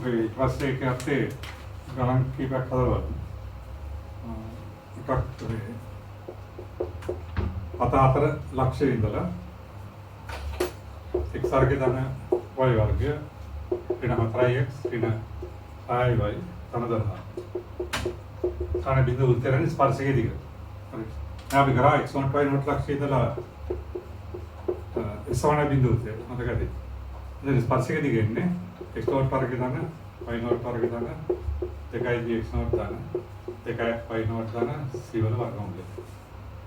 අපි ඊට පස්සේ ඒක ඇත්තේ ගණන් කීපයක් හදලා එකක් අතහතර ලක්ෂය ඉඳලා x වර්ගය ධන y වර්ගය ඍණ 4x ඍණ 6y ධන 10. සාන බිඳු උත්තරනේ ස්පර්ශකයේ දිග. හරි. දැන් අපි කරා x1 y0 ලක්ෂය ඉඳලා සමාන බිඳු උත්තර මතකද? ඉතින් ස්පර්ශකයේ දිග එන්නේ x0 වර්ගය ධන y0 වර්ගය ධන 2යි x0 ධන 2යි y0 ධන c වල වර්ගමූලය.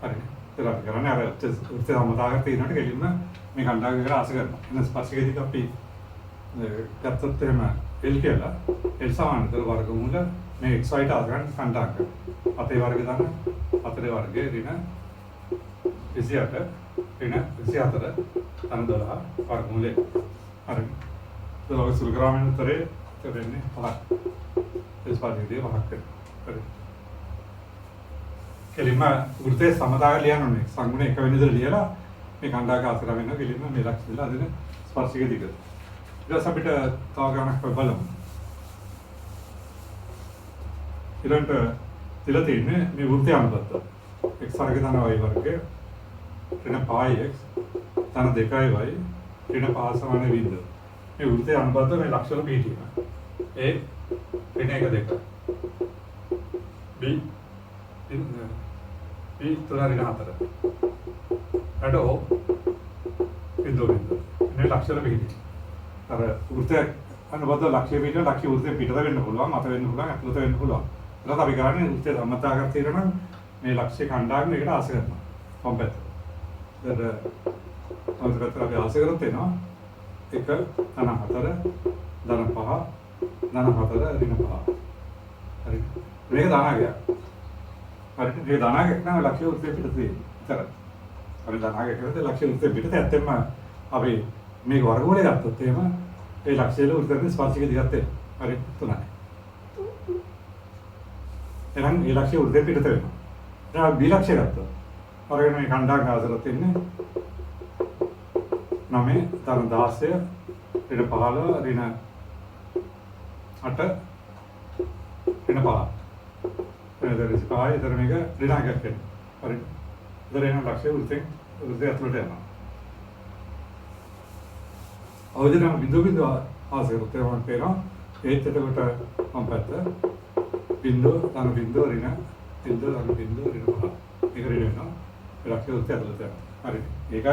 හරි. ඒක අපි කරන්නේ අර උත්තර සමතාවකට තියෙනකොට ගෙලින්ම මේ කණ්ඩායම කරලා ආස කරනවා. එන ස්පර්ශකයේ දිග අපි ගත්තොත් එහෙම L කියලා L සමානතර වර්ගමූල මේ x y ට ආගන්න කණ්ඩායම් කරනවා. අතේ වර්ගය ධන අතරේ වර්ගය ඍණ 28 ඍණ 24 ධන 12 වර්ගමූලය. හරි. ඒක ඔය සුළු ග්‍රාමයෙන් උත්තරේ දෙන්නේ 5ක්. ඒ ස්පර්ශකයේ 5ක්. හරි. කෙලින්ම වෘත්තයේ සමතාවය ලියන්න ඕනේ. සංගුණ එක වෙන විදිහට ලියලා මේ කණ්ඩායක අතර වෙනවා කෙලින්ම මේ ලක්ෂ දාලා අදින ස්පර්ශකයේ දිග. ඊට පස්සේ අපිට තව ගණනක් බලමු. ඊළඟට තියලා තියෙන්නේ මේ වෘත්තය අනුගත. x වර්ගය ධන y වර්ගය ඍණ 5x ධන 2y ඍණ 5 සමාන බිඳුව. මේ වෘත්තය අනුගත මේ ලක්ෂ වල පිහිටීම. a ඍණ 1 2 b B තුනරින් 4. අඩ O බිඳුව. මේ ලක්ෂවල පිහිටි. අර වෘත්තය අනුබද්ධ ලක්ෂ්‍ය පිටින් ලක්ෂ්‍ය වෘත්තය පිටත වෙන්න පුළුවන්, මත වෙන්න පුළුවන්, ඇතුළත වෙන්න පුළුවන්. ඊට අපි කරන්නේ වෘත්තය සම්මතාවක් තියෙනවා නම් මේ ලක්ෂ්‍ය කණ්ඩායම එකට ආස කරනවා. කොම් පැත්ත. ඊට අනිත් පැත්තට අපි ආස කරොත් එනවා 1 ධන 4 ධන 5 ධන 4 ඍණ 5. හරි. මේක ධනාගයක්. හරි මේ ධනාගයක් නම් ලක්ෂ්‍ය වෘත්තය පිටත තියෙනවා. අපි ධනාගයක් කරද්දී ලක්ෂ්‍ය වෘත්තය පිටත ඇත්තෙම අපි මේක වර්ගමූලය ගත්තොත් එහෙම ඒ ලක්ෂ්‍යවල වෘත්තයේ ස්පර්ශක දිගත් එනවා. හරි 3යි. එහෙනම් මේ ලක්ෂ්‍ය වෘත්තය පිටත වෙනවා. දැන් B ලක්ෂ්‍ය ගත්තොත් වර්ගන මේ කණ්ඩායම ආසරත් ඉන්නේ 9 ධන 16 ඍණ 15 ඍණ 8 ඍණ 5 එතන ස්පායි එතන මේක ඍණාගයක් වෙනවා. හරි. එතන එන ලක්ෂ්‍ය වෘත්තය ඇතුළට යනවා. අවදිනම් බිඳු බිඳු ආසෙරුත් ඒවන් පේනවා. ඒත් එතකොට මම පැත්ත බිඳු ධන බිඳු ඍණ බිඳු ධන බිඳු ඍණ 5. මේක ඍණ වෙනවා. ලක්ෂ්‍ය වෘත්තය ඇතුළට යනවා. හරි. ඒක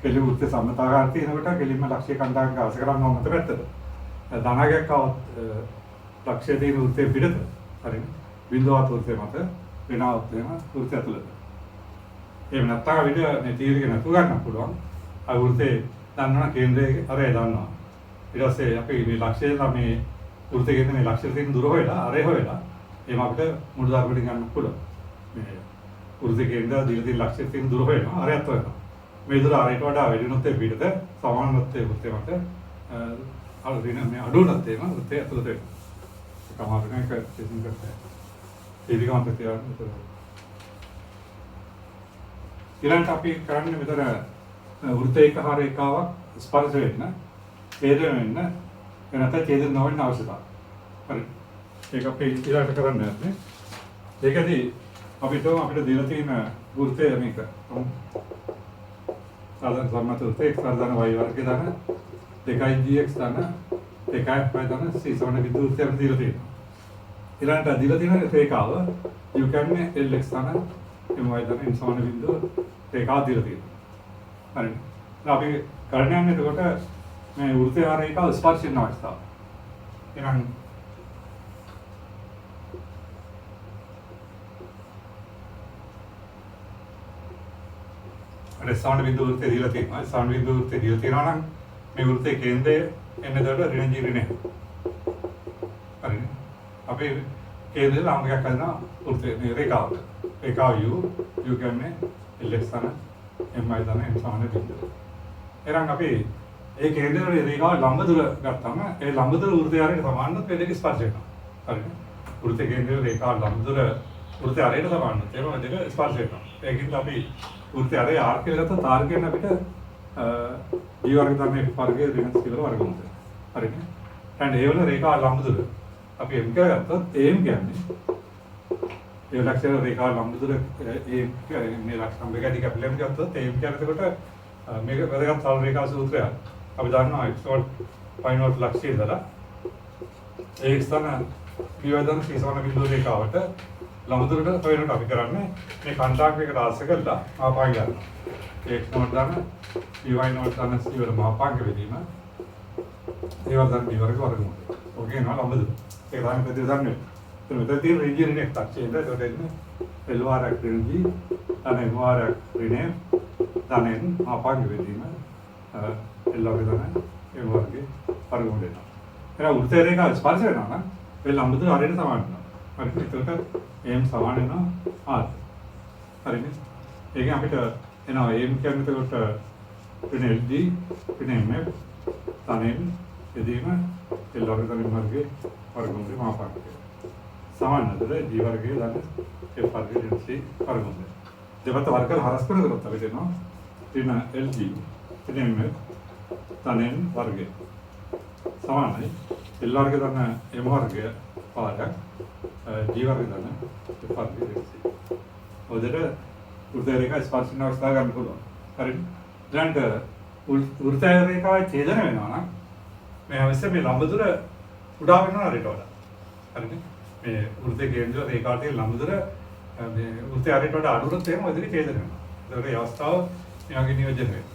කෙලි වෘත්තය සම්මතාකාර තියෙනකොට කෙලින්ම ලක්ෂ්‍ය කණ්ඩායමක ආස කරනවා මත පැත්තට. ධනාගයක් આવත් ලක්ෂ්‍ය තියෙන වෘත්තය පිටත. හරිනේ. බිඳුවත් වෘත්තය මත ඍණාවත් වෙන වෘත්තය ඇතුළත. එහෙම නැත්නම් අපිට මේ තීරක නැතුව ගන්න පුළුවන්. අය වෘත්තේ දන්නවා කේන්ද්‍රයේ අරය දන්නවා. ඊට පස්සේ අපි මේ ලක්ෂ්‍යයෙන් මේ වෘත්තයේ තියෙන මේ ලක්ෂ්‍ය තියෙන දුර හොයලා අරය හොයලා එහෙම අපිට මුළු ධර්මයෙන් ගන්න පුළුවන්. මේ වෘත්තයේ කේන්ද්‍රය දීලා තියෙන ලක්ෂ්‍ය තියෙන දුර හොයනවා අරයත් හොයනවා. මේ දුර අරයට වඩා වැඩි වුණොත් ඒ පිටත සමානත්වයේ වෘත්තය මත අලුතින මේ අඩු වුණත් එහෙම වෘත්තය ඇතුළත වෙනවා. ඒක අමාරු නෑ ඒක තේරුම් ගන්න. ඒකමත් තියන්න. ඊළඟට අපි කරන්නේ මෙතන වෘත්තයක හා රේඛාවක් ස්පර්ශ වෙන්න, ඡේදන වෙන්න, එනත ඡේදන නොවන්න අවශ්‍යතාවය. හරි. ඒක අපි ඊළඟට කරන්නේ නැහැ. ඒකදී අපිට දීලා තියෙන වෘත්තය මේක. සාධන සම්මත වෘත්තය x ධන y වර්ගය ධන 2gx ධන 2y ධන c සමාන බිඳු වෘත්තයක් දීලා තියෙනවා. ඊළඟට දීලා තියෙන රේඛාව u කියන්නේ lx ධන my ධන n සමාන බිඳු රේඛාව දීලා තියෙනවා. හරි. අපි කරන්නේ එතකොට මේ වෘත්තය හා රේඛාව ස්පර්ශ වෙන අවස්ථාව. එහෙනම් අර සාන බිඳු වෘත්තය දීලා තියෙනවා. සාන බිඳු වෘත්තය දීලා තියෙනවා නම් මේ වෘත්තයේ කේන්ද්‍රය එන්නදට ඍණ G ඍණ. හරිනේ. අපි කේන්ද්‍රය ලාංගයක් කරනවා වෘත්තයේ මේ රේඛාවට. රේඛාව u කියන්නේ lx ධන my ධන n සමාන බිඳුව. එහෙනම් අපි ඒ කේන්ද්‍රයේ රේඛාව ලම්බ දුර ගත්තාම ඒ ලම්බ දුර වෘත්තය ආරයට සමානව මේ දෙක ස්පර්ශ වෙනවා. හරිනේ. වෘත්ත කේන්ද්‍රයේ රේඛාව ලම්බ දුර වෘත්තය ආරයට සමානව ඒවා දෙක ස්පර්ශ වෙනවා. ඒකින්ද අපි වෘත්තය ආරේ r කියලා ගත්තා තාර්කයෙන් අපිට d වර්ග ධන f වර්ගයේ ඍණ c වල වර්ගමූලය. හරිනේ. දැන් ඒ වල රේඛා ලම්බ දුර අපි m කියලා ගත්තොත් am කියන්නේ ඒ ලක්ෂණ රේඛා ලම්බ දුර මේ ලක්ෂණ දෙක දිග අපි ලැබි ගත්තොත් am කියන්නේ එතකොට මේක වැදගත් සරල රේඛා සූත්‍රයක්. අපි දන්නවා x වලට y වලට ලක්ෂය දාලා ඒ ස්ථාන p වදන c සමාන බිඳුව රේඛාවට ලම්බ දුරට හොයනකොට අපි කරන්නේ මේ කණ්ඩායමක රාශි කරලා මාපාංග ගන්නවා. x නෝට් දාන p y නෝට් දාන c වල මාපාංග වෙදීම ඒවා දැන් මේ වර්ග වර්ගමූල. ඔකේ නවා ලම්බ දුර. ඒක තමයි ප්‍රතිදේ දන්නේ. එතන මෙතන තියෙන රීජියන් එකක් තාක්ෂේද ඒකට එන්නේ L වාරයක් ඍණ G තන M වාරයක් ඍණ තනෙන් මාපාංග වෙදීම L වර්ග දාන M වර්ගේ වර්ගමූල වෙනවා. එහෙනම් වෘත්තය රේඛාව ස්පර්ශ වෙනවා නම් ඒ ලම්බ දුර හරියට සමාන වෙනවා. හරිද? එතකොට m සමාන වෙනවා r. හරිනේ? ඒකෙන් අපිට එනවා m කියන්නේ එතකොට ඍණ LG ඍණ MF තනෙන් එදීම L වර්ග තනින් වර්ගයේ වර්ගමූලේ මාපාංගය. සමාන නේද? G වර්ගයේ දාන F වර්ගයේ ඍණ C වර්ගමූලය. දෙපැත්ත වර්ග හරස් කරනකොට අපිට එනවා ඍණ LG ඍණ MF තනෙන් වර්ගය. සමානයි L වර්ග දාන M වර්ගය පාරක් G වර්ග දාන F වර්ගයේ ඍණ C. ඔතන වෘත්තය රේඛා ස්පර්ශන අවස්ථාව ගන්න පුළුවන්. හරිද? දැන් වෘත්තය රේඛාවේ ඡේදන වෙනවා නම් මේ අවශ්‍ය මේ ලම්බ දුර උඩා වෙනවා හරියට වඩා. හරිද? මේ වෘත්තය කේන්ද්‍ර රේඛාවේ ලම්බ දුර මේ වෘත්තය හරියට වඩා අඩු වුණොත් එහෙම ඔය දෙකේ ඡේදන වෙනවා. ඒකට මේ අවස්ථාව මෙයාගේ නියෝජනය වෙනවා.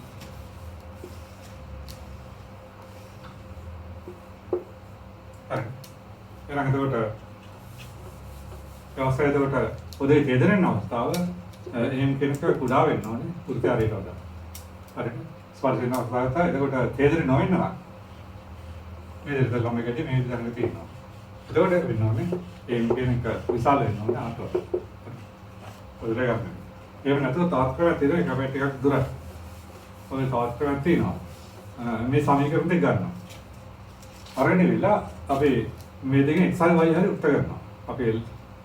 හරි. එහෙනම් එතකොට අවස්ථාවේදී පොදේ ඡේදන අවස්ථාව එහෙම කෙනෙක් කුඩා වෙන්න ඕනේ වෘත්තය හරියට වඩා. හරිද? ස්පර්ශ වෙන අවස්ථාවට එතකොට ඡේදන නොවෙන්න නම් මේ දෙක ළම එකදී මේ විදිහට තියෙනවා. එතකොට වෙනවානේ එහෙම කෙනෙක් විශාල වෙන්න ඕනේ ආතෝ. ඔය දෙක ගන්න. එහෙම නැත්නම් තාත්කාලික තියෙන එක පැත්ත ටිකක් දුරයි. ඔය තාත්කාලික තියෙනවා. මේ සමීකරණ දෙක ගන්නවා. අරගෙන ඉවිලා අපි මේ දෙකෙන් x හරි y හරි උත්තර කරනවා. අපි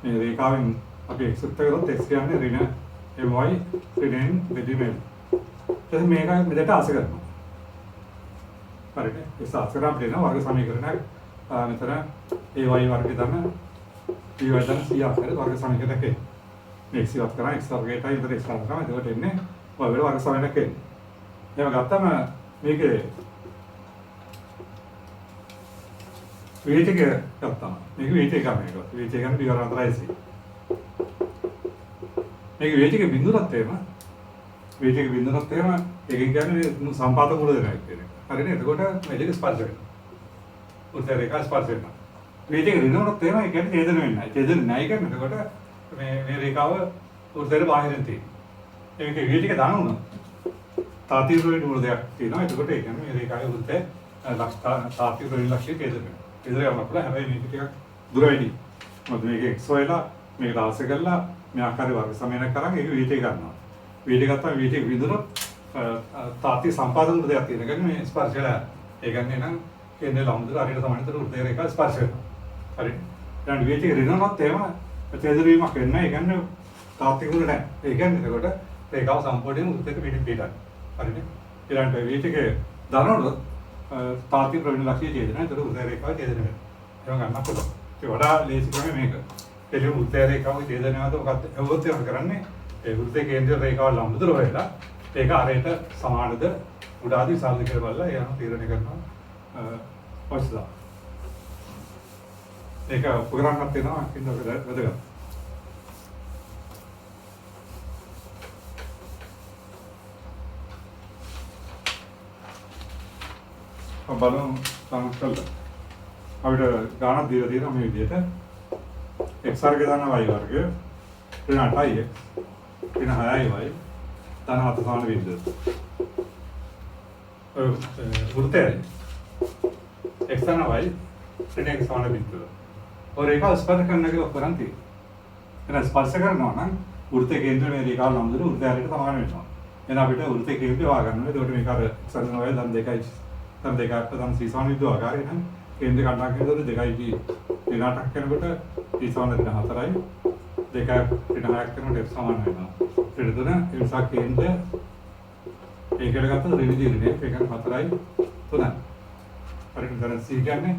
මේ රේඛාවෙන් අපි x උත්තර කරොත් x කියන්නේ ඍණ my ඍණ බෙදීම. එහෙනම් මේක මෙතට ආස කරනවා. හරිද? ඒ සාස්ත්‍රය අපිට එන වර්ග සමීකරණයක් මෙතන ay වර්ගය දාන p y දාන c ආකාරයේ වර්ග සමීකරණයක් එන්නේ. මේ x ඉවත් කරා x වර්ගයටයි ඉතල x කරනවා. එතකොට එන්නේ y වල වර්ග සමීකරණයක් එන්නේ. එහෙම ගත්තම මේකේ වේට එක ගත්තා. මේක වේට එක ගන්න එක. වේට එක ගන්න පියවර 4යි. මේක වේට එක බිඳුවත් එහෙම වේට එක බිඳුවත් එහෙම එකෙන් කියන්නේ සම්පාත කුල දෙනවා කියන්නේ. හරිනේ? එතකොට මේ දෙක ස්පර්ශ වෙනවා. වෘත්තය රේඛා ස්පර්ශ වෙනවා. වේට එක ඍණවලත් එහෙම ඒ කියන්නේ ඡේදන වෙන්නේ නැහැ. ඡේදන නැහැ කියන්නේ එතකොට මේ රේඛාව වෘත්තයට බාහිරින් තියෙනවා. මේක වේට එක දාන උනා. තාතිර වලින් මුල දෙයක් තියෙනවා. එතකොට ඒ කියන්නේ මේ රේඛාවේ වෘත්තය තාතිර වලින් ලක්ෂ්‍ය ඡේදන වෙනවා. ඉතින් යන්න පුළුවන්. හැබැයි මේක ටිකක් දුර වැඩි. මොකද මේක x වෙලා මේක රාශි කරලා මේ ආකාරයේ වර්ග සමනයක් කරන් ඒක වීටේ ගන්නවා. වීටේ ගත්තාම වීටේ විදුනොත් තාති සම්පාදන දෙයක් තියෙන. ඒ කියන්නේ මේ ස්පර්ශයලා. ඒ කියන්නේ නම් කේන්ද්‍ර ලම්බ හරියට සමානතර වෘත්තය රේඛා ස්පර්ශ වෙනවා. හරි. දැන් වීටේ ඍණනොත් එහෙම ඡේදවීමක් වෙන්නේ. ඒ කියන්නේ තාත්වික උන නැහැ. ඒ කියන්නේ එතකොට රේඛාව සම්පූර්ණයෙන්ම වෘත්තයට පිටින්. හරිනේ. ඊළඟට වීටේ දරනොත් තාත්වික ප්‍රවීණ ලක්ෂ්‍ය ඡේදන. ඒතර වෘත්තය රේඛාව ඡේදන වෙනවා. ඒක ගන්න පුළුවන්. ඒ වඩා ලේසි ක්‍රමය මේක. එළිය වෘත්තය රේඛාව ඡේදනයද මොකක්ද? එවොත් ඒක කරන්නේ ඒ වෘත්තේ කේන්ද්‍ර රේඛාව ලම්බ දුර වෙලා ඒක හරියට සමානද උඩාදී විශාලද කියලා බලලා ඒ අනුව තීරණය කරනවා. ඔස්ලා. ඒක උපකරණයක් තියෙනවා අකින්ද වැදගත්. බලමු සමස්තල. අපිට ගානක් දීලා තියෙනවා මේ විදිහට. x වර්ගය දාන y වර්ගය ඍණ 8යි x ඍණ 6යි y දාන 7 සමාන බිඳුව. වෘත්තයයි x දාන y ඍණ 1 සමාන බිඳුව. ඔය රේඛාව ස්පර්ශ කරන කියලා කරන් තියෙනවා. එහෙනම් ස්පර්ශ කරනවා නම් වෘත්තයේ කේන්ද්‍රය මේ රේඛාව ලම්බ දුර වෘත්තය හරියට සමාන වෙනවා. එහෙනම් අපිට වෘත්තයේ කේන්ද්‍රය හොයාගන්න ඕනේ. ඒකට මේක අර x දාන y දාන 2යි තම දෙකක් තම c සමාන විදුව ආකාරය නම් කේන්ද්‍ර කණ්ඩායම් කරනකොට 2යි ඍණ 8ක් කරනකොට c සමාන ඍණ 4යි 2ක් ඍණ 6ක් කරනකොට f සමාන වෙනවා. ඊට තුන ඒ නිසා කේන්ද්‍රය ඒකට ගත්තොත් ඍණ දී ඍණ ඒක 4යි 3යි. හරියට දැන් C කියන්නේ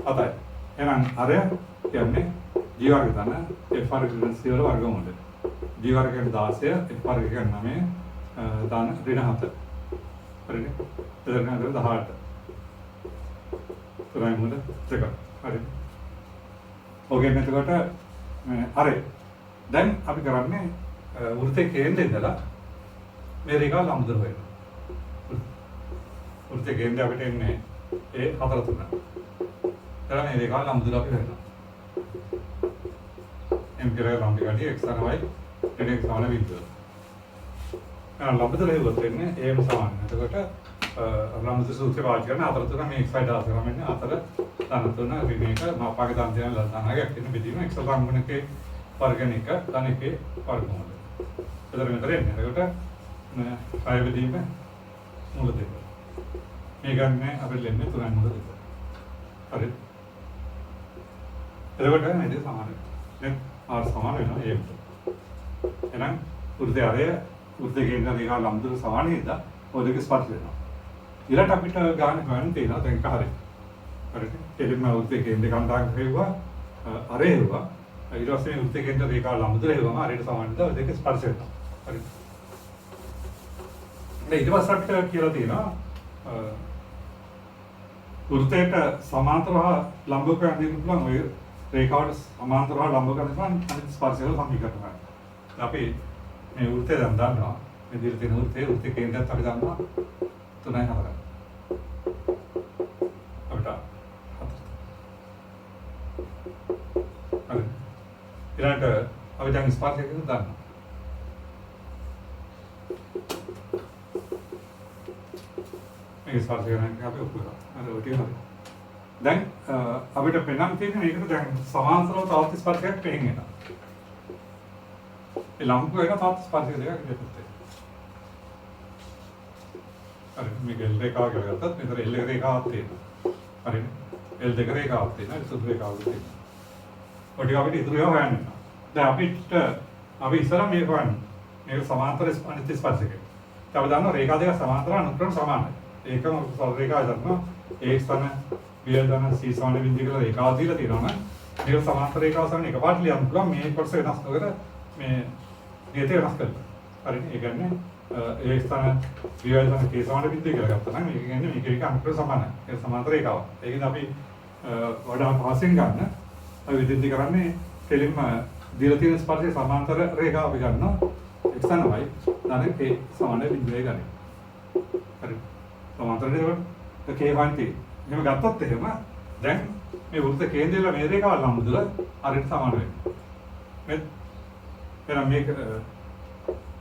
7යි. එහෙනම් අරය කියන්නේ G වර්ග තන F වර්ග ඍණ C වල වර්ගමූලය. G වර්ග කියන්නේ 16, F වර්ග කියන්නේ 9, දාන ඍණ 7. හරිනේ? එතන 18. තුනයි මුල දෙක. හරි. ඔගේ එතකොට අරය. දැන් අපි කරන්නේ වෘත්තයේ කේන්ද්‍රය ඉඳලා මේ රේඛාව ලම්බ දුර වෙනවා. වෘත්තයේ කේන්ද්‍රය අපිට එන්නේ ඒ 4 3. එතන මේ රේඛාව ලම්බ දුර අපි වෙනවා. m කියලා ලම්බ ගාඩිය x අනවයි ඩෙඩ x සමාන බිඳුව. ලම්බ දුර හේවත් වෙන්නේ am සමාන. එතකොට ලම්බ දුර සූත්‍රය පාවිච්චි කරන 4 3 මේ x y දාස කරන්නේ 4 ධන 3 ඍණ 1 මාපාක ධන දෙන ලස්සනක් කියන බෙදීම x ලංගුණකේ වර්ගණික ධන එකේ වර්ගමූලය. එතන මෙතන එන්නේ. එතකොට කය බෙදීම මූල දෙක. මේ ගන්නේ අපිට ලෙන්නේ 3 මූල දෙක. හරි. එතකොට නේද සමාන. දැන් r සමාන වෙනවා a. එහෙනම් වෘත්තය අරය වෘත්තයේ කේන්ද්‍ර රේඛා ලම්බ දුර සමාන නේද? ඔය දෙක ස්පර්ශ වෙනවා. ඊළඟට අපිට ගන්න හොයන්න තියෙනවා දැන් හරියි. හරිද? එළිම වෘත්තයේ කේන්ද්‍ර කන්දාංග හේවුවා අරය හේවුවා. ඊට පස්සේ මේ වෘත්තයේ කේන්ද්‍ර රේඛා ලම්බ දුර හේවුවම අරයට සමානද ඔය දෙක ස්පර්ශ වෙනවා. හරිද? දැන් ඊට පස්සේ අපිට කියලා තියෙනවා වෘත්තයට සමාන්තරව ලම්බ කරන්න පුළුවන් ඔය රේඛාවට සමාන්තරව ලම්බ කරන්න පුළුවන් අනිත් ස්පර්ශ වල සමීකරණ. අපි මේ වෘත්තය දැන් දන්නවා. මේ දිර තියෙන වෘත්තයේ කේන්ද්‍රයත් අපි දන්නවා 3යි 4යි. අපිට 4. හරි. ඊළඟට අපි දැන් ස්පර්ශය කියන දන්නවා. මේ ස්පර්ශය ගැන අපි උපුරා. අර ඔය ටික හරි. දැන් අපිට පෙන්වන්න තියෙන්නේ මේකට දැන් සමාන්තරව තවත් ස්පර්ශයක් පෙන්නනවා. ඒ ලම්බ වෙන තවත් ස්පර්ශය දෙකක් දෙපැත්තේ. හරි මේක L රේඛාව කියලා ගත්තත් මෙතන L රේඛාවක් තියෙනවා. හරිනේ. L දෙක රේඛාවක් තියෙනවා. සුදු රේඛාවක් තියෙනවා. ඔය ටික අපිට ඉතුරු ඒවා හොයන්න වෙනවා. දැන් අපි ඉස්සරහ මේක හොයන්න. මේක සමාන්තර අනිත් ස්පර්ශයක. අපි දන්නවා රේඛා දෙක සමාන්තර අනුක්‍රම සමානයි. ඒකම සරල රේඛාව දන්නවා. ඒ ස්ථාන බියල් දාන C සමාන බිඳුව කියලා රේඛාව දීලා තියෙනවා නම් මේක සමාන්තර රේඛාව සමග එකපාරට ලියන්න පුළුවන් මේ කොටස වෙනස් කරලා මේ නියතය වෙනස් කරලා. හරිනේ. ඒ කියන්නේ ඒ ස්ථාන බියල් දාන K සමාන බිඳුව කියලා ගත්තා නම් මේක කියන්නේ මේක එක අනුක්‍රම සමානයි. ඒක සමාන්තර රේඛාව. ඒකෙන් අපි වඩා පහසෙන් ගන්න අපි විදිහට කරන්නේ කෙලින්ම දීලා තියෙන ස්පර්ශයේ සමාන්තර රේඛාව අපි ගන්නවා. x y දාන K සමාන බිඳුවේ ගන්න. හරි. සමාන්තර රේඛාව K වන්ති එහෙම ගත්තොත් එහෙම දැන් මේ වෘත්ත කේන්ද්‍රය මේ රේඛාව ලම්බ දුර හරියට සමාන වෙනවා. මේ එහෙනම් මේක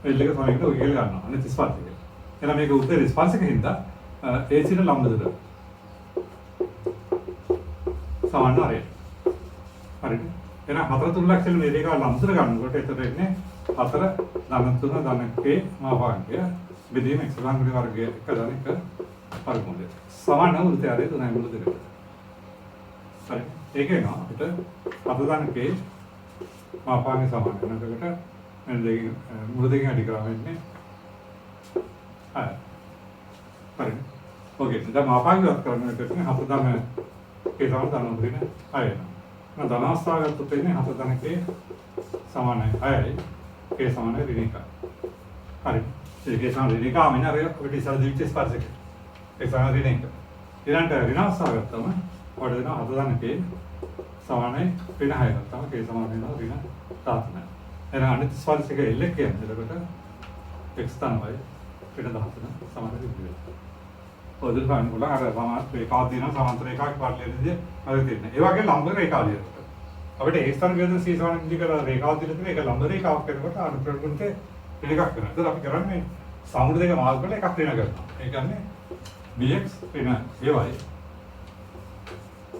L එක සමානයි කියලා ඔය කියලා ගන්නවා. අනිත් ස්පර්ශයක. එහෙනම් මේක උත්තර ස්පර්ශකෙන්ද AC න ලම්බ දුර සමාන හරියට. හරිද? එහෙනම් 4 3 ලක්ෂ මේ රේඛාව ලම්බ දුර ගන්නකොට එතකොට එන්නේ 4 ධන 3 ධන K මාපාංකය බෙදීම x ලංගුණේ වර්ගය 1 ධන 1 වර්ගමූලය. සමාන වෘත්තය ආරේ 3යි මුල දෙකට. හරි. ඒකේන අපිට 7 ධන K මාපාංකය සමාන වෙනකොට මෙන්න දෙකේ මුල දෙකෙන් අඩි කරා වෙන්නේ 6. හරි. ඔකේ. දැන් මාපාංකයවත් කරන්න එකට 7 ධන K සමාන ධන 3 6 වෙනවා. ධනාස්ථා ගත්තොත් එන්නේ 7 ධන K සමානයි 6යි K සමානයි ඍණ 1. හරි. ඒකේ සමාන ඍණ 1 මෙන්න අර අපිට ඉස්සර දීච්ච ස්පර්ශක. ඒ සමාන ඍණ 1. ඊළඟට ඍණාස්ථා ගත්තම වඩ දෙනවා 7 ධන K සමානයි ඍණ 6 ගත්තම K සමාන වෙනවා ඍණ 13. එහෙනම් අනිත් ස්පර්ශක L එක කියන්නේ එතකොට x තමයි ඍණ 13 සමාන ඍණ 2. ඔදල් ගන්න උල අර සමාන රේඛාවක් දිනන සමාන්තර රේඛාවක් පාඩලියේදී හරි තියෙනවා. ඒ වගේ ලම්බ රේඛාව ලියනකොට අපිට ඒ ස්ථාන වේදන C සමාන ඉන්දිකල රේඛාවක් දිනන තියෙන එක ලම්බ රේඛාවක් කරනකොට අනුප්‍රවෘත්තේ ඍණ එකක් වෙනවා. ඒතර අපි කරන්නේ සමුද දෙක මාර්ග කරලා එකක් ඍණ කරනවා. ඒ කියන්නේ bx ඍණ ay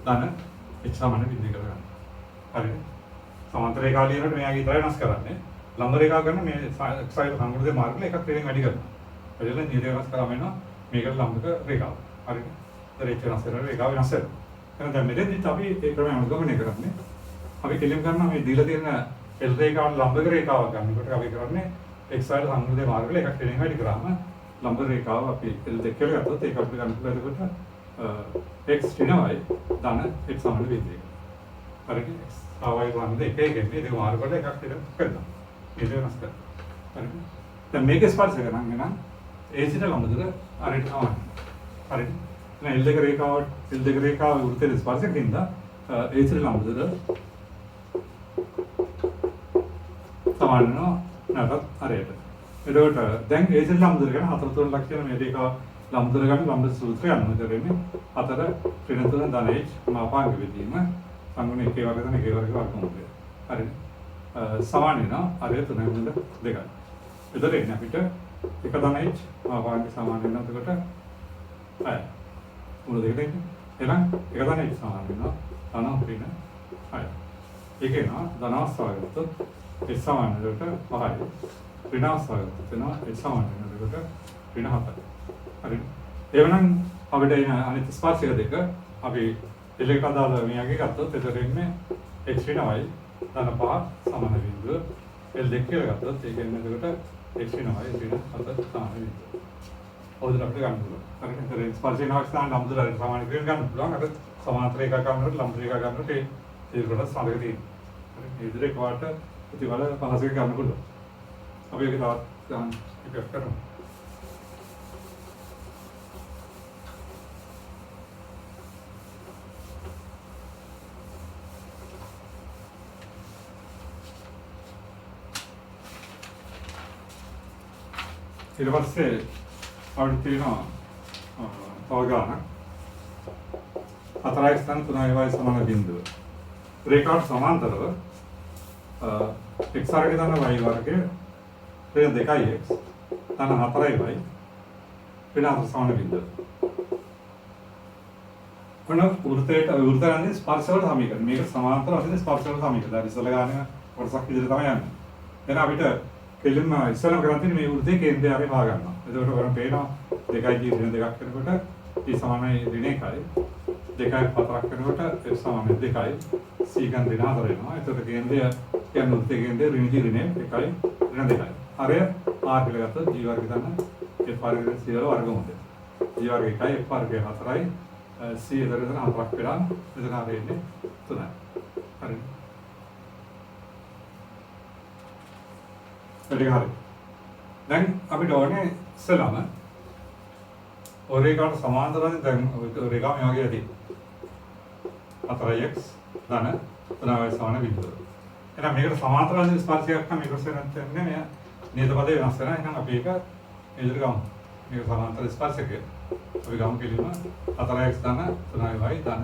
ධන h සමාන බිඳුව කරගන්න. හරිද? සමාන්තර රේඛාව ලියනකොට මෙයාගේ ඉතරයි වෙනස් කරන්නේ. ලම්බ රේඛාව කරන මේ x y සමුද දෙක මාර්ග කරලා එකක් ඍණෙන් වැඩි කරනවා. එතන නියත වෙනස් කරාම වෙනවා මේකට ලම්බක රේඛාව. හරිද? ඒතර වෙනස් කරන රේඛාව වෙනස් වෙනවා. එහෙනම් දැන් මෙතෙන්දිත් අපි ඒ ක්‍රමය අනුගමනය කරන්නේ. අපි කෙලින් කරනවා මේ දීලා තියෙන L රේඛාව ලම්බක රේඛාවක් ගන්නකොට අපි කරන්නේ x y සංග්‍රහයේ මාර්ගවල එකක් ට්‍රේනින් වැඩි කරාම ලම්බ රේඛාව අපි L දෙක කියලා ගත්තොත් ඒක අපිට ගන්න පුළුවන්. එතකොට x ඍණ y ධන x සමාන බිඳුවක. හරිද? x ආවයි වන්ද එක එක එන්නේ ඒක මාරු කරලා එකක් විතර කරනවා. ඒක වෙනස් කරනවා. හරිද? දැන් මේක ස්පර්ශ කරනවා නම් AC ට ලම්බ දුර අරට තමයි. හරිද? දැන් L2 රේඛාව වෘත්තයේ ස්පර්ශකින්ද AC ට ලම්බ දුර සමාන වෙනවා නැත්නම් අරයට. එතකොට දැන් AC ට ලම්බ දුර ගැන හතර තුන ලක්ෂණ මේ රේඛාව ලම්බ දුර ගන්න ලම්බ සූත්‍රය අනුව කරන්නේ හතර ඍණ තුන ධන h මාපාංග විදීම සංගුණ එකේ වර්ග ධන එකේ වර්ග වර්ගමූලය. හරිද? සමාන වෙනවා අරය 3 මුල 2යි. එතකොට එන්නේ අපිට එක ධන h මාපාංග සමාන වෙනවා එතකොට 6. මුල දෙක දෙන්නේ. එහෙනම් එක ධන h සමාන වෙනවා ධන ඍණ 6. ඒකේ නා ධනස්වාග ගත්තොත් h සමාන වෙනකොට 5යි. ඍණස්වාග ගත්තොත් එනවා h සමාන වෙනකොට ඍණ 7යි. හරිද? එවනම් අපිට එන අනිත් ස්පර්ශක දෙක අපි එලෙක අදාළ මෙයාගේ ගත්තොත් එතකොට එන්නේ x ඍණ y ධන 5 සමාන බිඳුව L2 කියලා ගත්තොත් ඒ කියන්නේ එතකොට x ඍණ y ඍණ 7 සමාන බිඳුව. ඔතන අපිට ගන්න පුළුවන්. හරිද? එතකොට ස්පර්ශේන අවස්ථාන ලම්බ දුර සමාන කරගෙන ගන්න පුළුවන්. අර සමාන්තර එකක් ගන්නකොට ලම්බ රේඛා ගන්නකොට ඒ කොටස් සමග තියෙනවා. හරි? මේ විදිහට එකවරට ප්‍රතිඵල පහසුවෙන් ගන්න පුළුවන්. අපි ඒක තවත් ගන්න එකක් කරමු. ඊට පස්සේ අපිට තියෙනවා තව ගානක් 4x ධන 3y සමාන බිඳුව. රේඛාවට සමාන්තරව x වර්ග ධන y වර්ගය ඍණ 2x ධන 4y ඍණ 4 සමාන බිඳුව. කොන වෘත්තයන්ගේ ස්පර්ශවල සමීකරණ. මේක සමාන්තර වශයෙන් ස්පර්ශවල සමීකරණ. ඉස්සල ගාන කොටසක් විදිහට තමයි යන්නේ. එහෙනම් අපිට කෙලින්ම ඉස්සෙල්ලාම කරන් තියෙන්නේ මේ වෘත්තයේ කේන්ද්‍රය හරි හොයා ගන්නවා. එතකොට කරන් පේනවා 2යි ඍණ 2ක් කරනකොට t සමානයි ඍණ 1යි 2යි 4ක් කරනකොට f සමානයි 2යි c ගන්න ඍණ 4 වෙනවා. එතකොට කේන්ද්‍රය කියන්නේ වෘත්තයේ කේන්ද්‍රය ඍණ 1යි ඍණ 2යි. හරය r කියලා ගත්තොත් g වර්ග ගන්න f වර්ග c වල වර්ගමූලය. g වර්ග 1යි f වර්ග 4යි c එතකොට 4ක් වෙලා මෙතන r එන්නේ 3යි. හරි. හරි. දැන් අපිට ඕනේ ඉස්සලම ඔරේකට සමාන්තරව දැන් රේඛාව මේ වගේ ඇති. 4x ධන 3y සමාන බිඳුව. එහෙනම් මේකට සමාන්තරව ස්පර්ශයක් නම් මේක වෙනත් වෙන්නේ නේද පදේ වෙනස් වෙනවා. එහෙනම් අපි ඒක එදිර ගමු. මේක සමාන්තර ස්පර්ශකය. අපි ගමු කෙලින්ම 4x ධන 3y ධන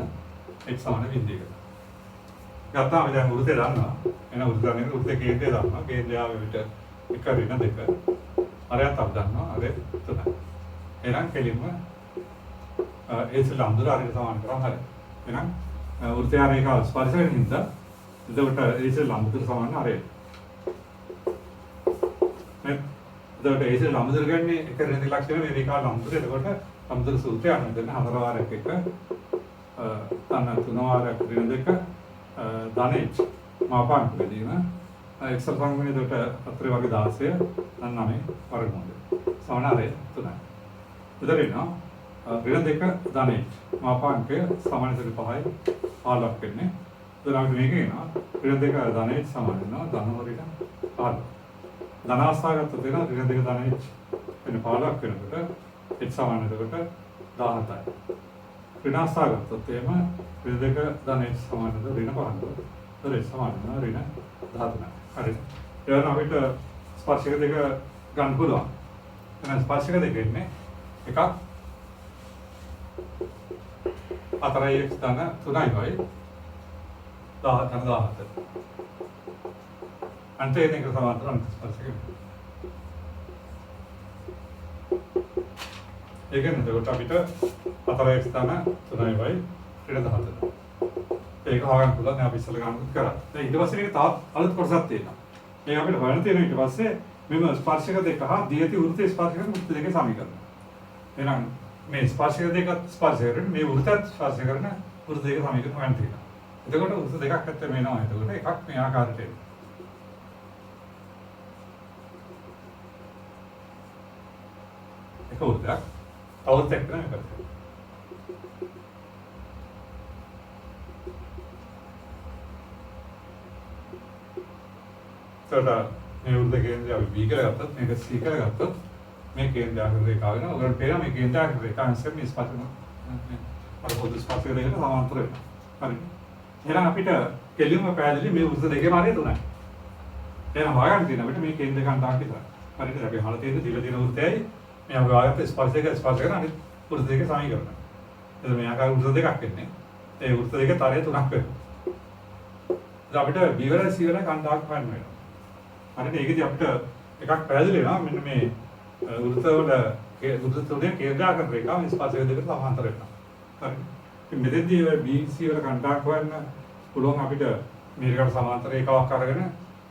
x සමාන බිඳුවක. ගත්තාම දැන් වෘත්තය දන්නවා. එහෙනම් වෘත්තයේ කේන්ද්‍රය දන්නවා. කේන්ද්‍රය ආවේ විතර එක ඍණ 2 අරයත් අප දන්නවා අර 3යි. එහෙනම් කෙලින්ම AC ලම්බ දුර අරයට සමාන කරා හරිය. එහෙනම් වෘත්තය රේඛාව ස්පර්ශ වෙන හින්දා එතකොට AC ලම්බ දුර සමාන අරයට. එතකොට AC ලම්බ දුර ගන්නේ එක ඍණ 2 ලක්ෂණ මේ රේඛාව ලම්බ දුර. එතකොට ලම්බ දුර සූත්‍රය අනුව දෙන්න 4 වාරයක් එක තන 3 වාරයක් ඍණ 2 ධන h මාපාංක බෙදීම x සංගමනේ දොට 4 වගේ 16 9 වර්ගමූලය. සමානයි 3යි. එතකොට එනවා ඍණ 2 ධන h මාපාංකය සමානයි 5යි 15ක් වෙන්නේ. එතකොට අපිට මේක එනවා ඍණ 2 ධන h සමාන වෙනවා ධන ඍණ 15. ධනාස්වාගත දෙන ඍණ 2 ධන h වෙන 15ක් වෙනකොට h සමාන එතකොට 17යි. ඍණාස්වාගතත් එහෙම ඍණ 2 ධන h සමාන ඍණ 15. එතකොට h සමාන වෙනවා ඍණ 13යි. හරි. එවනම් අපිට ස්පර්ශක දෙක ගන්න පුළුවන්. එහෙනම් ස්පර්ශක දෙක ඉන්නේ එකක් 4x ධන 3y 17. අන්තයේ දෙක සමාන්තර අන්ත ස්පර්ශක. ඒ කියන්නේ එතකොට අපිට 4x ධන 3y ඍණ 17. ඒක හොයන්න පුළුවන්. අපි ඉස්සෙල්ලා ගන්නත් කරා. දැන් ඊට පස්සේ මේක තවත් අලුත් කොටසක් තියෙනවා. මේක අපිට හොයන්න තියෙන ඊට පස්සේ මෙම ස්පර්ශක දෙක හා දියති වෘත්තයේ ස්පර්ශක වෘත්ත දෙකේ සමීකරණ. එහෙනම් මේ ස්පර්ශක දෙක ස්පර්ශ කරන මේ වෘත්තත් ස්පර්ශ කරන වෘත්ත දෙක සමීකරණ හොයන්න තියෙනවා. එතකොට වෘත්ත දෙකක් ඇත්තට වෙනවා. එතකොට එකක් මේ ආකාරයට එනවා. එක වෘත්තයක් තවත් එක්ක මේකට. එතකොට මේ වෘත්ත කේන්ද්‍රය අපි B කියලා ගත්තොත් මේක C කියලා ගත්තොත් මේ කේන්ද්‍රාකාර රේඛාව වෙනවා. ඔයගොල්ලෝ පේනවා මේ කේන්ද්‍රාකාර රේඛාව නිසා මේ ස්පර්ශන අර පොදු ස්පර්ශක දෙකට සමාන්තර වෙනවා. හරි. එහෙනම් අපිට කෙලින්ම පැහැදිලි මේ වෘත්ත දෙකේ මාර්ගය තුනයි. එහෙනම් හොයාගන්න තියෙන අපිට මේ කේන්ද්‍ර කාන්තාවක් විතරයි. හරිද? අපි අහලා තියෙන දිල දින වෘත්තයයි මේ අපි හොයාගත්ත ස්පර්ශ කරන අනිත් වෘත්ත දෙකේ සමීකරණය. එතකොට මේ ආකාර වෘත්ත දෙකක් වෙන්නේ. ඒ වෘත්ත දෙකේ තරය තුනක් වෙනවා. දැන් අපිට B වල C වල කාන්තාවක් හොයන්න වෙනවා. හරිද? ඒකදී අපිට එකක් පැහැදිලි වෙනවා මෙන්න මේ වෘත්ත තුනේ කේන්ද්‍රාකාර රේඛාව ස්පර්ශක දෙකට සමාන්තර වෙනවා. හරි. ඉතින් මෙතෙන්දී B C වල කාන්තාවක් හොයන්න පුළුවන් අපිට මේකට සමාන්තර රේඛාවක් අරගෙන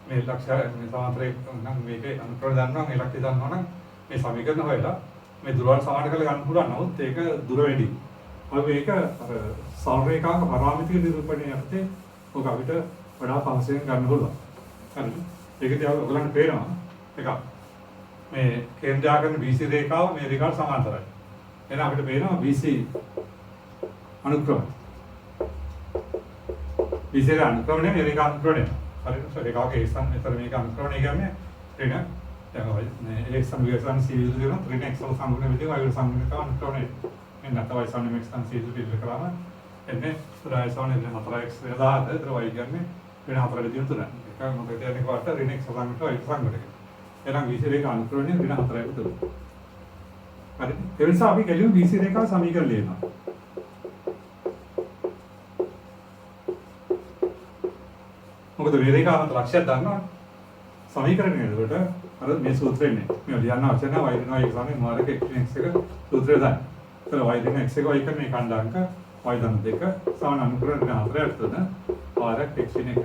මේ ලක්ෂය මේ සමාන්තරේ නම් මේකේ අනුක්‍රම දන්නවා මේ ලක්ෂය දන්නවා නම් මේ සමීකරණ හොයලා මේ දුරවල් සමාන කරලා ගන්න පුළුවන්. නමුත් ඒක දුර වැඩි. අපි මේක අර සරලරේඛාක පරාමිතික නිරූපණය යටතේ ඔක අපිට වඩා පහසුවෙන් ගන්න පුළුවන්. හරිද? ඒකදී ඔයගලන්ට පේනවා එකක් මේ කේන්ද්‍රාකරන BC රේඛාව මේ රේඛාවට සමාන්තරයි. එහෙනම් අපිට පේනවා BC අනුක්‍රම. BC අනුක්‍රමණය මේ රේඛා අනුක්‍රමණය. හරිද? රේඛාවක ඒ ස්ථාන මෙතන මේක අනුක්‍රමණය කියන්නේ ඍණ දැන් ඔය මේ x සමගයන් c විදුලි කරන ඍණ x වල සම්පූර්ණ විදිහ වය වල සම්පූර්ණ කරන අනුක්‍රමණය. මෙන්න තමයි සම්පූර්ණ x සම් c විදුලි කරාම එන්නේ රාය සෝනේ 4x වේලා හද y කියන්නේ ඍණ 4 විදිහ තුන. ඒක මොකද කියන්නේ කොට ඍණ x සමගට y සම්පූර්ණ. එහෙනම් BC රේඛා අනුක්‍රමණය ඍණ 4යි තුන. හරිද? ඒ නිසා අපි කෙලියු BC රේඛාව සමීකරණ ලියනවා. මොකද මේ රේඛාවන්ත ලක්ෂයක් දන්නවා සමීකරණය එතකොට අර මේ සූත්‍රෙන්නේ මේ ලියන්න අවශ්‍ය නැහැ y දෙනවා x සමේ මාර්ග x එක සූත්‍රය දාන්න. ඒතර y දෙන x එක y එක මේ කණ්ඩාංක y ධන 2 සමාන අනුකරණ 4ට තුන පාරක් x වෙන එක.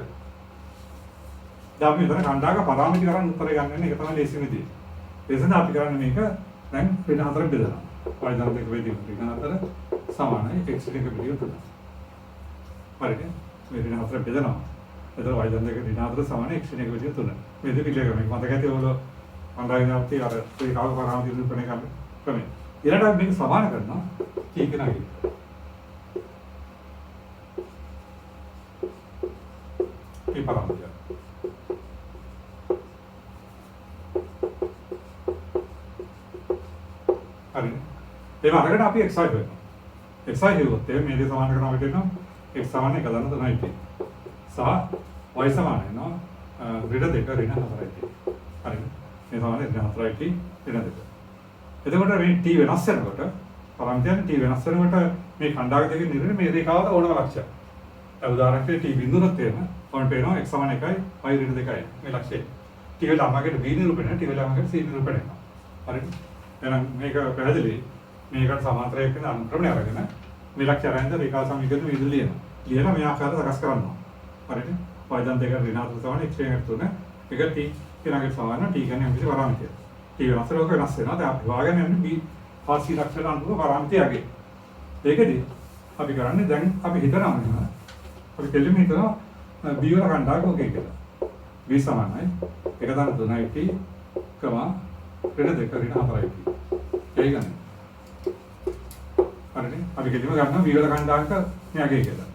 දැන් අපි මෙතන කණ්ඩාංක පරාමිති කරන් උත්තරය ගන්න වෙන එක තමයි ලේසිම දේ. ඒ සඳහා අපි කරන්නේ මේක දැන් ඍණ 4 බෙදනවා. y ධන 2 වේදී ඍණ 4 සමානයි x එක පිළිවෙල 3. හරිද? මේ ඍණ 4 බෙදනවා. එතකොට y ධන 2 ඍණ 4 සමාන x එක විදිහට 3. මේ දෙක පිළිගන්න මේක මතක ඇති ඔයගොල්ලෝ අන්දායිනාප්ති අර ඒ කාව පරාමිති නිරූපණය කරන ක්‍රමය. ඊළඟට මේක සමාන කරනවා t එක නගින්න. මේ පරාමිතිය. හරි. ඒ වගේට අපි xi කරනවා. xi හෙව්වොත් මේ දෙක සමාන කරනවා අපිට එනවා x සමාන 1 ධන 3යි t. සහ y සමාන වෙනවා ඍණ 2 ඍණ 4යි t. හරිද? මේ සමාන ඍණ 4යි t ඍණ 2. එතකොට මේ t වෙනස් වෙනකොට පරාමිතියන් t වෙනස් වෙනකොට මේ කණ්ඩායම දෙකේ නිරූපණය මේ රේඛාවට ඕනම ලක්ෂයක්. ඒ උදාහරණයක් t බිඳුනොත් එහෙම ඔන්න පේනවා x සමාන 1යි y ඍණ 2යි මේ ලක්ෂය. t වල අමකට b නිරූපණය t වල අමකට c නිරූපණය වෙනවා. හරිද? එහෙනම් මේක පැහැදිලි මේකට සමාන්තරයක් වෙන අනුක්‍රමණය අරගෙන මේ ලක්ෂය අරගෙන රේඛා සමීකරණ විදුලිය ලියනවා. ලියලා මේ ආකාරයට සකස් කරනවා. හරිද? y ධන 2 ඍණ 4 සමාන x ශ්‍රේණියට 3 එක t ඊළඟට සමාන t කියන්නේ අපිට පරාමිතිය. t වෙනස් වෙනවා. දැන් අපි හොයාගෙන යන්නේ b පාසී ලක්ෂණ අනුව පරාමිතියගේ. ඒකදී අපි කරන්නේ දැන් අපි හිතනවා මෙන්න අපි දෙලිම හිතනවා b වල කණ්ඩායම ඔකේ කියලා. b සමානයි 1 ධන 3යි t ක්‍රම ඍණ 2 ඍණ 4යි t. ඒයි ගන්න. හරිනේ? අපි දෙලිම ගන්නවා b වල කණ්ඩායමක මෙයාගේ කියලා.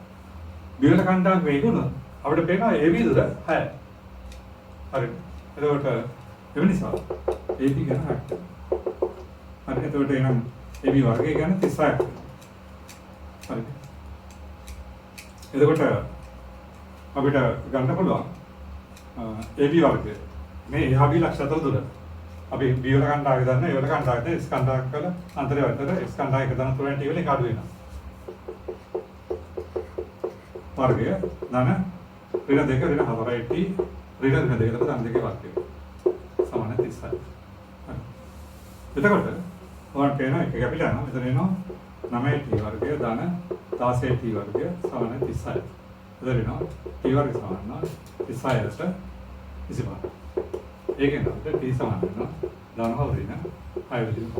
b වල කණ්ඩායම වේගුණ අපිට පේනවා AB දුර 6යි. හරිද? එතකොට ඒ නිසා AB ගැන හරියට. හරිද? එතකොට එනම් AB වර්ගය ගැන 36ක්. හරිද? එතකොට අපිට ගන්න පුළුවන් AB වර්ගය මේ එහා B ලක්ෂ අතර දුර. අපි B වල කණ්ඩායම ගන්න, A වල කණ්ඩායම S කණ්ඩායම කළ අන්තරය වලට S කණ්ඩායම 1 ධන 3යි T වල එක අඩු වෙනවා. වර්ගය ධන ඍණ 2 ඍණ 4යි t ඍණ 2 කට ධන 2 වර්ගය සමාන 36. හරි. එතකොට ඔයාලට පේනවා එක කැපිලා යනවා. මෙතන එනවා 9යි t වර්ගය ධන 16යි t වර්ගය සමාන 36. එතන එනවා t වර්ගය සමාන 36ට 25. ඒකෙන් අපිට t සමාන වෙනවා ධන ඍණ 6 විදිහට.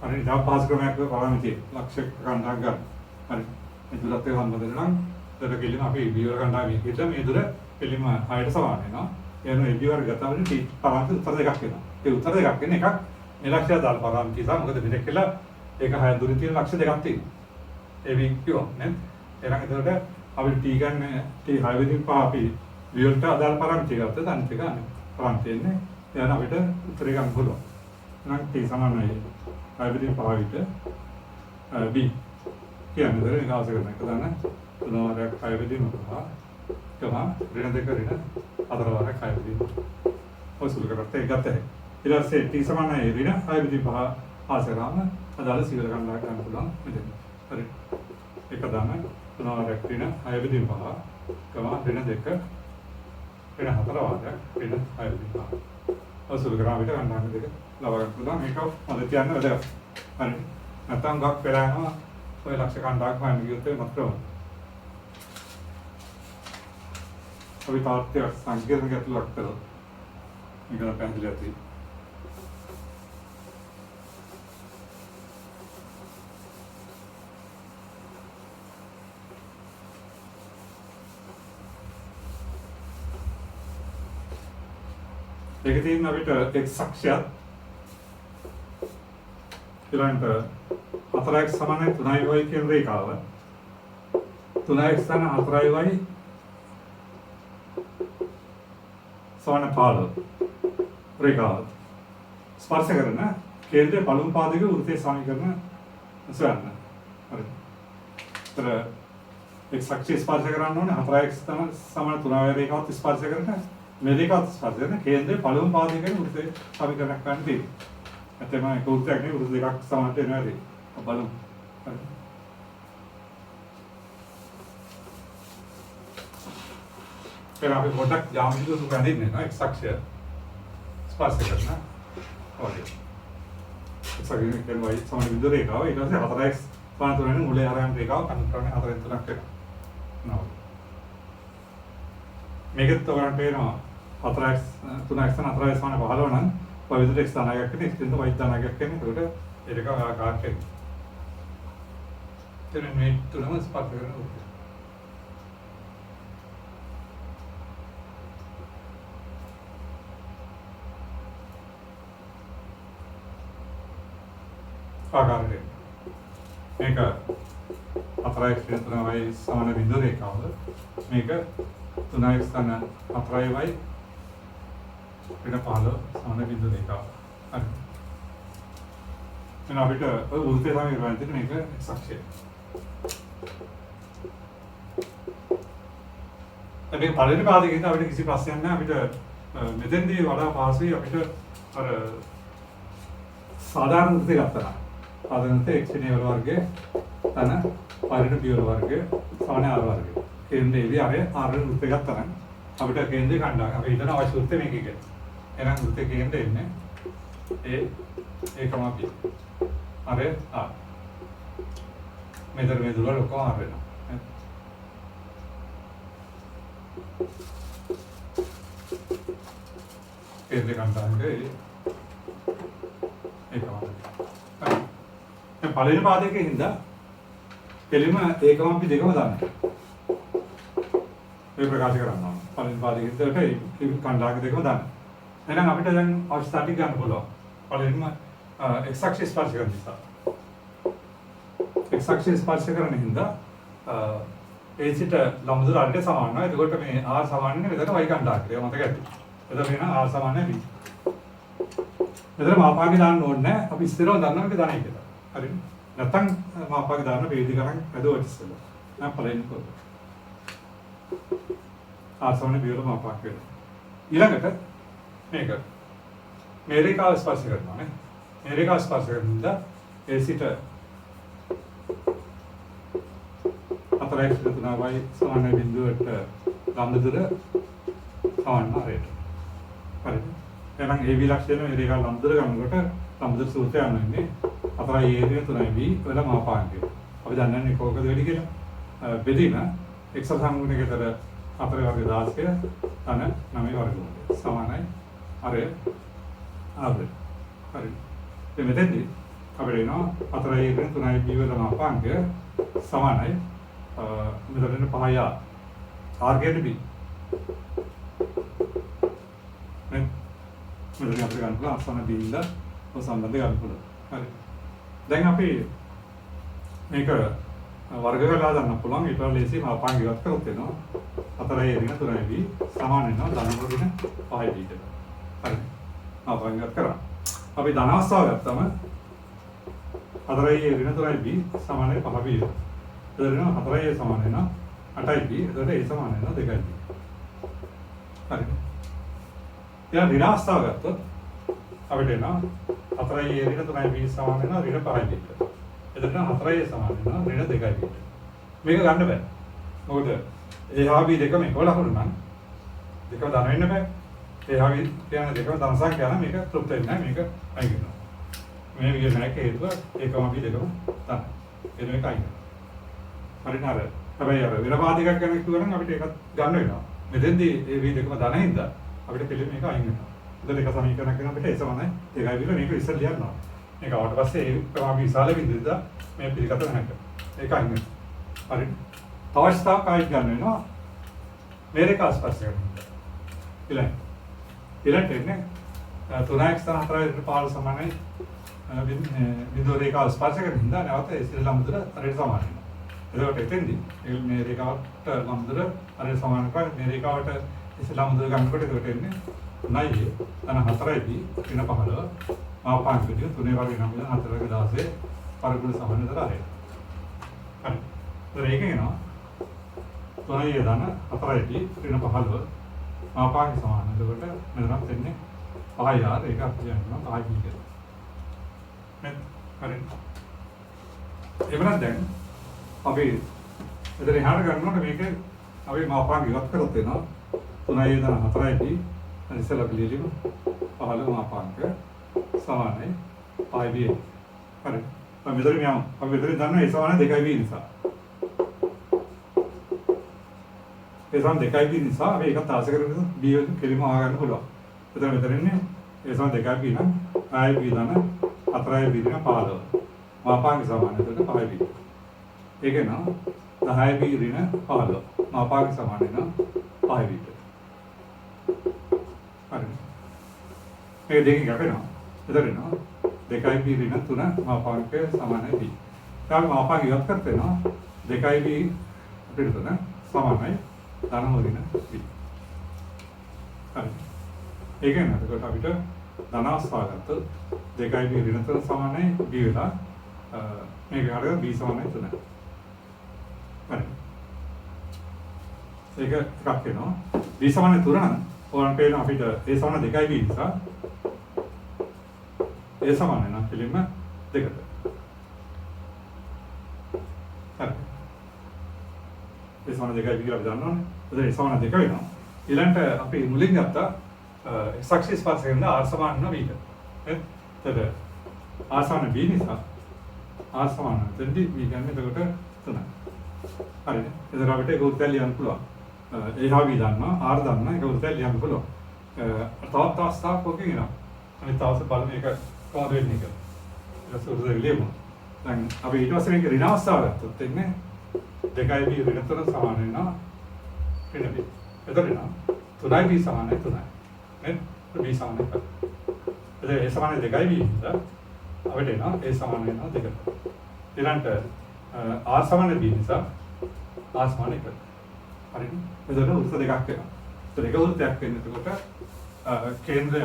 හරි. දැන් පාස් ක්‍රමයක් පරාමිතිය ලක්ෂ ගණනක් ගන්න. හරි. මේ දුරත් එක සම්බන්ධ වෙනවා නම් එතකොට කෙලිම අපි b වල කණ්ඩායම හිතලා මේ දුර කෙලිම 6ට සමාන වෙනවා. එන ab වර්ග ගත්තාම t පරාමිති උත්තර දෙකක් වෙනවා. ඒ උත්තර දෙකක් වෙන එකක් මේ ලක්ෂය දාලා පරාමිති නිසා මොකද මෙතෙක් කියලා ඒක 6 දුරින් තියෙන ලක්ෂ දෙකක් තියෙනවා. ab කියෝ නේද? එහෙනම් එතකොට අපි t ගන්න t 6 වෙනින් පහ අපි විවලට අදාළ පරාමිතිය ගත්තොත් අනිත් එක අනිත් පරාමිතියන්නේ යන අපිට උත්තරේ ගන්න පුළුවන්. එහෙනම් t සමානයි අයවිදින් පහවිට b කියන්නේ දර විකාශ කරන එක දාන්න තුනවරක් අයවිදින් පහ කම ඍණ දෙක ඍණ හතරවරක් අයවිදින් ඔසුල කරත් ඒක ගත්තේ. ඊට පස්සේ t සමානයි ඍණ අයවිදින් පහ ආසරාම අදාළ සිවල ගණනා කරන්න පුළුවන් මෙතන. හරි. ඒක දාන්න තුනවරක් ඍණ අයවිදින් පහ කම ඍණ දෙක ඍණ හතරවරක් ඍණ අයවිදින් පහ ඔසුල කරා විතර ගණනාක දෙක ලබා ගන්න පුළුවන්. මේක මොකද කියන්නේ වැදගත්. හරි. නැත්නම් ගක් වෙලා යනවා ඔය ලක්ෂ කණ්ඩායක් හොයන්න ගියොත් ඒ මතකව. අපි තාත්‍ය සංකේත ගැටලුවක් කරලා මේක පැහැදිලි ඇති. ඒක තියෙන අපිට x අක්ෂයත් ඊළඟට 4x සමානයි 3y කියන රේඛාව 3x සමාන 4y සමාන 15 රේඛාව ස්පර්ශ කරන කේන්ද්‍රයේ පළමු පාදයේ වෘත්තයේ සමීකරණ සොයන්න. හරි. ඒතර x අක්ෂය ස්පර්ශ කරන්න ඕනේ 4x සමාන 3y රේඛාවත් ස්පර්ශ කරන මේ දෙකත් ස්පර්ශ කරන කේන්ද්‍රයේ පළමු පාදයේ වෘත්තයේ සමීකරණයක් ගන්න තියෙනවා. ඇත්තම ඒක උත්තරයක් නෙවෙයි වෘත්ත දෙකක් සමානට එනවා නේද? බලමු. හරි. ඒක අපි පොඩක් ජ්‍යාමිතික සුගන්ධින් නේද? x අක්ෂය ස්පර්ශ කරන ඕනේ. සගින කියන්නේ සමාන බිඳුව රේඛාව ඊට පස්සේ 4x සමාන 3 වෙන මුලේ ආරයන් රේඛාව කන්ට්‍රෝල්නේ 4න් 3ක් වෙනවා. නෝ. මේකත් ඔයගොල්ලන්ට පේනවා 4x 3x 4y සමාන 15 නම් ඔය විදිහට x ධනාගයක් වෙන x දෙන්න y ධනාගයක් වෙන. ඒකට ඒක ආකාරයක් වෙනවා. එතන මේ තුනම ස්පර්ශ කරනවා. ආකාරය මේක 4x 3y සමාන බිඳුව රේඛාව මේක 3x තන 4y වෙන 15 සමාන බිඳුව රේඛාව. හරි. එහෙනම් අපිට ඔය වෘත්තය තමයි ගන්න තියෙන්නේ මේක x අක්ෂය. අපි පළවෙනි පාදයේ ඉඳන් අපිට කිසි ප්‍රශ්නයක් නැහැ. අපිට මෙතෙන්දී වඩා පහසුයි අපිට අර සාධාරණ වෘත්තය ගත්තා. साधारणतः x वल वर्गे तन पर्ण p वल वर्गे समान r वर्गे केंद्र इवी अरे r वृत्त गत्तन අපිට කේන්ද්‍රය කණ්ඩායම අපි හිතන අවශ්‍ය වෘත්තය මේක කියලා. එහෙනම් වෘත්තයේ කේන්ද්‍රය එන්නේ a b. අර r. මෙතන මේ දුර ලොකම r වෙනවා. කේන්ද්‍රය කණ්ඩායමේ පළවෙනි පාදයක හින්දා කෙලිම ඒකම අපි දෙකම දාන්න. මේ ප්‍රකාශ කරනවා. පළවෙනි පාදයක හින්දාට කණ්ඩායම දෙකම දාන්න. එහෙනම් අපිට දැන් අවස්ථා ටික ගන්න පුළුවන්. පළවෙනිම x අක්ෂය ස්පර්ශ කරන නිසා. x අක්ෂය ස්පර්ශ කරන හින්දා a සිට ලම්බ දුර r ට සමාන වෙනවා. එතකොට මේ r සමාන වෙන්නේ මෙතන y කණ්ඩායමට. ඒක මතක ඇති. එතකොට වෙන r සමාන b. මෙතන මාපාගේ දාන්න ඕනේ නැහැ. අපි ස්ථිරව දන්නවා මේක දාන්නේ කියලා. හරි නැත්නම් මාපාගේ දාන්න වේදි කරන් ඇදුවට ඉස්සෙල්ලා මම පළවෙනි කොට ආසවන බියවල මාපාක් වෙනවා ඊළඟට මේක මේ රේඛාව ස්පර්ශ කරනවා නේ මේ රේඛාව ස්පර්ශ කරනද ඒ සිට 4x 3y සමාන බිඳුවට ලම්බ දුර සමාන රේඛ හරි එහෙනම් ඒ විලක්ෂණ මේ රේඛාව ලම්බ දුර ගන්නකොට ලම්බ දුර සූත්‍රය අනුන්නේ 4y a 3y b වල මාපාංකය. අපි දන්නන්නේ කොහොමද වෙලි කියලා. බෙදීම x සංගුණකතර 4 වර්ග 16 තන 9 වර්ගමූලය සමානයි අර r. හරි. මේ මෙතෙන්දී අපිට එනවා 4y a 3y b වල මාපාංකය සමානයි මෙතන 5y r කියන්නේ b. මෙතන අපිට ගන්න පුළුවන් අසන b ඉඳලා ඔය සම්බන්ධය ගන්න පුළුවන්. හරි. දැන් අපි මේක වර්ග කරලා දාන්න පුළුවන්. ඊට වඩා ලේසි මාපාංග ඉවත් කරොත් වෙනවා 4a ඍණ 3b සමාන වෙනවා ධන ඍණ 5b ට. හරි. මාපාංග ඉවත් කරා. අපි ධන අවස්ථාව ගත්තම 4a ඍණ 3b සමාන 5b. එතන 4a සමාන වෙනවා 8b. එතකොට a සමාන වෙනවා 2b. හරි. ඊළඟ ඍණ අවස්ථාව ගත්තොත් අපිට එනවා 4a ඍණ 3b සමාන වෙනවා ඍණ 5b ට. එතන 4a සමාන වෙනවා ඍණ 2b ට. මේක ගන්න බෑ. මොකද a හා b දෙකම එක ලකුණු නම් දෙකම ධන වෙන්න බෑ. a හා b කියන දෙකම ධන සංඛ්‍යා නම් මේක තෘප්ත වෙන්නේ නැහැ. මේක අයින් කරනවා. මේ විදිහට නැහැ හේතුව a b දෙකම ධන. එන එක අයින් කරනවා. හරි නේද? හැබැයි අර විරපාදිකක් ගැන කිව්වනම් අපිට ඒකත් ගන්න වෙනවා. මෙතෙන්දී a b දෙකම ධන හින්දා අපිට පිළි මේක අයින් වෙනවා. එතන එක සමීකරණයක් කරන අපිට a සමානයි 2යි විතර මේක ඉස්සෙල් ලියනවා. මේක ආවට පස්සේ a විශාල බිඳුවද මේ පිළිගත නැහැ. ඒක අයින් වෙනවා. හරි. අවස්ථාවක් ආයි ගන්න වෙනවා. මේ රේඛා ස්පර්ශය කරනවා. ඊළඟ එන්නේ 3x 4 පාල සමානයි බිඳුව රේඛා ස්පර්ශ කරන හින්දා නැවත ඉස්සෙල්ලා මුදල හරියට සමාන වෙනවා. එතකොට එතෙන්දී මේ රේඛාවට මුදල හරියට සමාන කරලා මේ රේඛාවට ඉස්සෙල්ලා මුදල ගන්නකොට එතකොට එන්නේ 9 ධන 4යි ඍණ 15 මාපාංග විදිය 3 වර්ග 9 4 වර්ග 16 පරිගුණ සමානතර හරිය. හරි. ඒතර ඒකේ එනවා 3 ධන 4යි ඍණ 15 මාපාංග සමාන. එතකොට මෙතනත් එන්නේ 5r ඒක අපි කියනවා 5 කියලා. නේ? හරි. එවනම් දැන් අපි එතන එහාට ගන්නකොට මේක අපි මාපාංග ඉවත් කරොත් වෙනවා 3 ධන 4යි ඉස්සෙල්ලා පිළිලිම 15 මාපාංග සමානයි 5b. හරි. අපි මෙතන යමු. අපි මෙතන දන්නවා a සමාන 2b නිසා. a සමාන 2b නිසා අපි ඒකත් ආස කරගෙන b වලින් කෙලිම ආගන්න පුළුවන්. එතන මෙතන ඉන්නේ a සමාන 2b නම් 5b ධන 4b ධන 15. මාපාංග සමාන එතකොට 5b. ඒක නා 10b ඍණ 15. මාපාංග සමාන වෙනවා 5b. හරි. මේ දෙකෙන් ගැපෙනවා. එතන එනවා 2b ඍණ 3 මාපාංග සමානයි b. ඊට මාපාංග ඉවත් කරතේනවා 2b අපිට තුන සමානයි ධන ඍණ b. හරි. ඒකෙන් එතකොට අපිට ධන අවස්ථාව ගත්තොත් 2b ඍණ 3 සමානයි b වෙලා මේක හරියට b සමානයි 3. හරි. ඒක එකක් වෙනවා. b සමානයි 3 නම් ඕන පේන අපිට a සමාන 2b නිසා a සමාන වෙනවා පිළිම 2ට. හරි. a සමාන 2b කියලා අපි දන්නවනේ. එතන a සමාන 2 වෙනවා. ඊළඟට අපි මුලින් ගත්ත x අක්ෂය ස්පර්ශයෙන් r සමාන වෙනවා b ට. එතකොට r සමාන b නිසා r සමාන දෙන්නේ b ගන්න එතකොට 3. හරිද? එතකොට අපිට ඒක උත්තර ලියන්න පුළුවන්. a හා b දන්නවා r දන්නවා ඒක උත්තර ලියන්න පුළුවන්. තවත් අවස්ථාවක් ඔකේ එනවා. අනිත් අවස්ථාව බලමු මේක කොහොමද වෙන්නේ කියලා. ඊට උත්තර ලියමු. දැන් අපි ඊට පස්සේ මේක ඍණ අවස්ථාව ගත්තොත් එන්නේ 2b ඍණ 3 සමාන වෙනවා ඍණ b. එතකොට එනවා 3b සමානයි 3යි. නේද? b සමානයි 1. එතකොට a සමානයි 2b ඉඳලා අපිට එනවා a සමාන වෙනවා 2ට. ඊළඟට r සමාන b නිසා r සමාන 1ට. හරිද? එතකොට උත්තර දෙකක් වෙනවා. එතකොට එක උත්තරයක් වෙන්නේ එතකොට කේන්ද්‍රය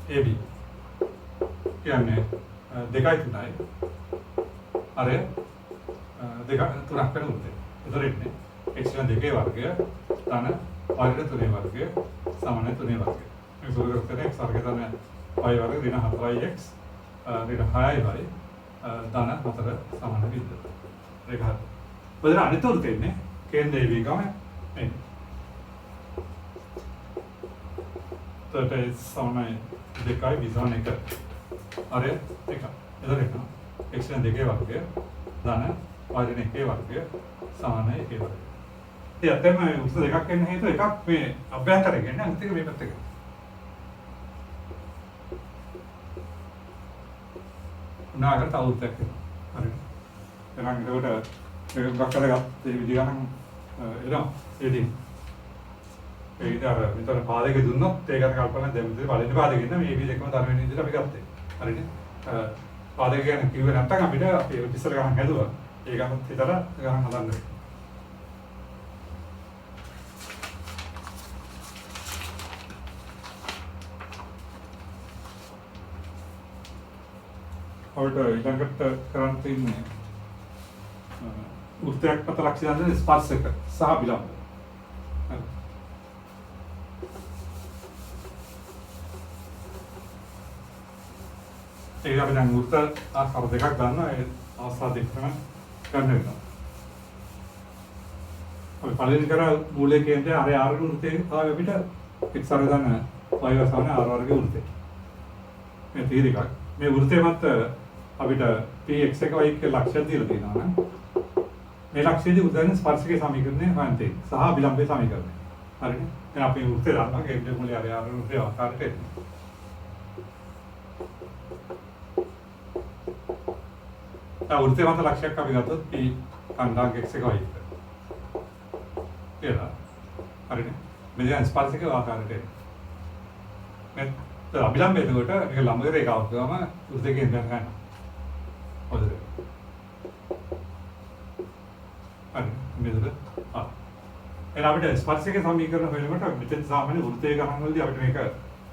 AB කියන්නේ 2යි 3යි. අර දෙක තුනක් වෙන උත්තරය. එතකොට ඉන්නේ x න 2 වර්ගය ධන y 3 වර්ගය සමාන 3 වර්ගය. මේ සූත්‍ර කරන්නේ x වර්ගය ධන y වර්ගය ඍණ 4x ඍණ 6y ධන 4 සමාන බිඳුව. ඒක හරි. බදලා අනිත් උත්තර ඉන්නේ කේන්ද්‍රය AB ගම මේ. එතකොට සමානයි 2යි b සමාන 1. අර 1. එතකොට x න 2 වර්ගය ධන y න 1 වර්ගය සමානයි 1 වර්ගය. ඒ අතරම උත්තර දෙකක් එන්න හේතුව එකක් මේ අභ්‍යන්තරයෙන් එන්නේ අනිත් එක මේ පැත්තට. නාගට අවුත්තක් වෙනවා. හරි. එහෙනම් ඒකට මේක ගොඩක් කරගත්ත ඒ විදිහ ගන්න එනවා. ඒදී ඒ විතර පාදක දුන්නොත් ඒකට කල්පනා දැන් විතර පළවෙනි පාදක ඉන්න මේ විදිහකම ධර්ම වෙන විදිහට අපි ගත්තේ. හරිනේ. පාදක ගැන කිව්වේ නැත්නම් අපිට අපි ඉස්සර ගහන් හැදුවා. ඒ ගමත් හිතලා ගහන් හදන්න වෙනවා. අපිට ඊළඟට කරන්න තියෙන්නේ වෘත්තයක් මත ලක්ෂණ දෙන ස්පර්ශක සහ විලම්භ. ඒක අපි දැන් වෘත්ත ආකාර දෙකක් ගන්නවා. ඒ අවස්ථා දෙකම ගන්න වෙනවා. අපි පළවෙනි කරා මූලයේ කේන්ද්‍රය අර ආර්ග වෘත්තයේ ආව අපිට x අරගෙන y සමාන r වර්ග වෘත්තය. මේ තීර එකක්. මේ වෘත්තය මත අපිට px එක y එක ලක්ෂ්‍ය දීලා තියෙනවා නම් මේ ලක්ෂ්‍යදී උදාහරණ ස්පර්ශකයේ සමීකරණය හොයන්න තියෙනවා. සහ විලම්භයේ සමීකරණය. හරිනේ. දැන් අපි වෘත්තය ගන්නවා කේන්ද්‍ර මූලයේ අර ආර්ග වෘත්තයේ ආකාරයට එනවා. වෘත්තය මත ලක්ෂයක් අපි ගත්තොත් p කණ්ඩායම් x එක y එක. කියලා. හරිනේ. මේ දැන් ස්පර්ශකයේ ආකාරයට එනවා. මේ අභිලම්භය එතකොට මේක ලම්බ රේඛාවක් ගාම වෘත්තයේ කේන්ද්‍රය ගන්නවා. හොඳද? හරි. මෙතන එහෙනම් අපිට ස්පර්ශකයේ සමීකරණ හොයනකොට මෙතන සාමාන්‍ය වෘත්තයේ ගණන් වලදී අපිට මේක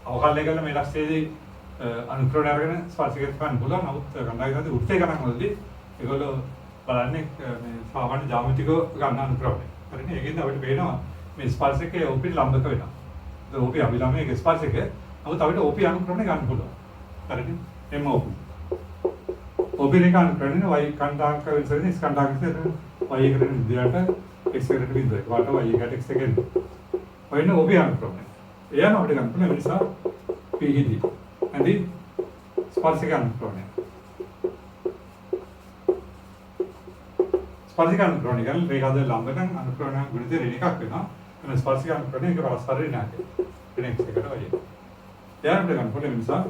අවකලනය කරලා මේ ලක්ෂයේදී අනුක්‍රමණය අරගෙන ස්පර්ශකයේ ගන්න පුළුවන්. නමුත් කණ්ඩායමේ වෘත්තයේ ගණන් වලදී ඒගොල්ලෝ බලන්නේ මේ සාමාන්‍ය ජ්‍යාමිතික ගණන අනුක්‍රමණය. හරිනේ. ඒකෙන්ද අපිට පේනවා මේ ස්පර්ශකයේ OP ලම්බක වෙනවා. ඒක OP අභිලම්භයේ ස්පර්ශකයේ නමුත් අපිට OP අනුක්‍රමණය ගන්න පුළුවන්. හරිනේ. එම OP OP රේඛා අනුක්‍රමණය y කණ්ඩායමක වෙනසෙන්නේ x කණ්ඩායමක y එකට විදියට x එකට විදියට වාට y එකට x එකට වෙන OP අනුක්‍රමණය. එයාම අපිට ගන්න පුළුවන්. ඒ නිසා p හිදී ඇඳි ස්පර්ශක අනුක්‍රමණය. ස්පර්ශක අනුක්‍රමණය කියන්නේ රේඛාද ලම්බකම් අනුක්‍රමණය ගුණිත ඍණ එකක් වෙනවා. එන ස්පර්ශක අනුක්‍රමණය එක පරස්පර ඍණයක්. ඍණ x එකට y. එයාම අපිට ගන්න පුළුවන්. නිසා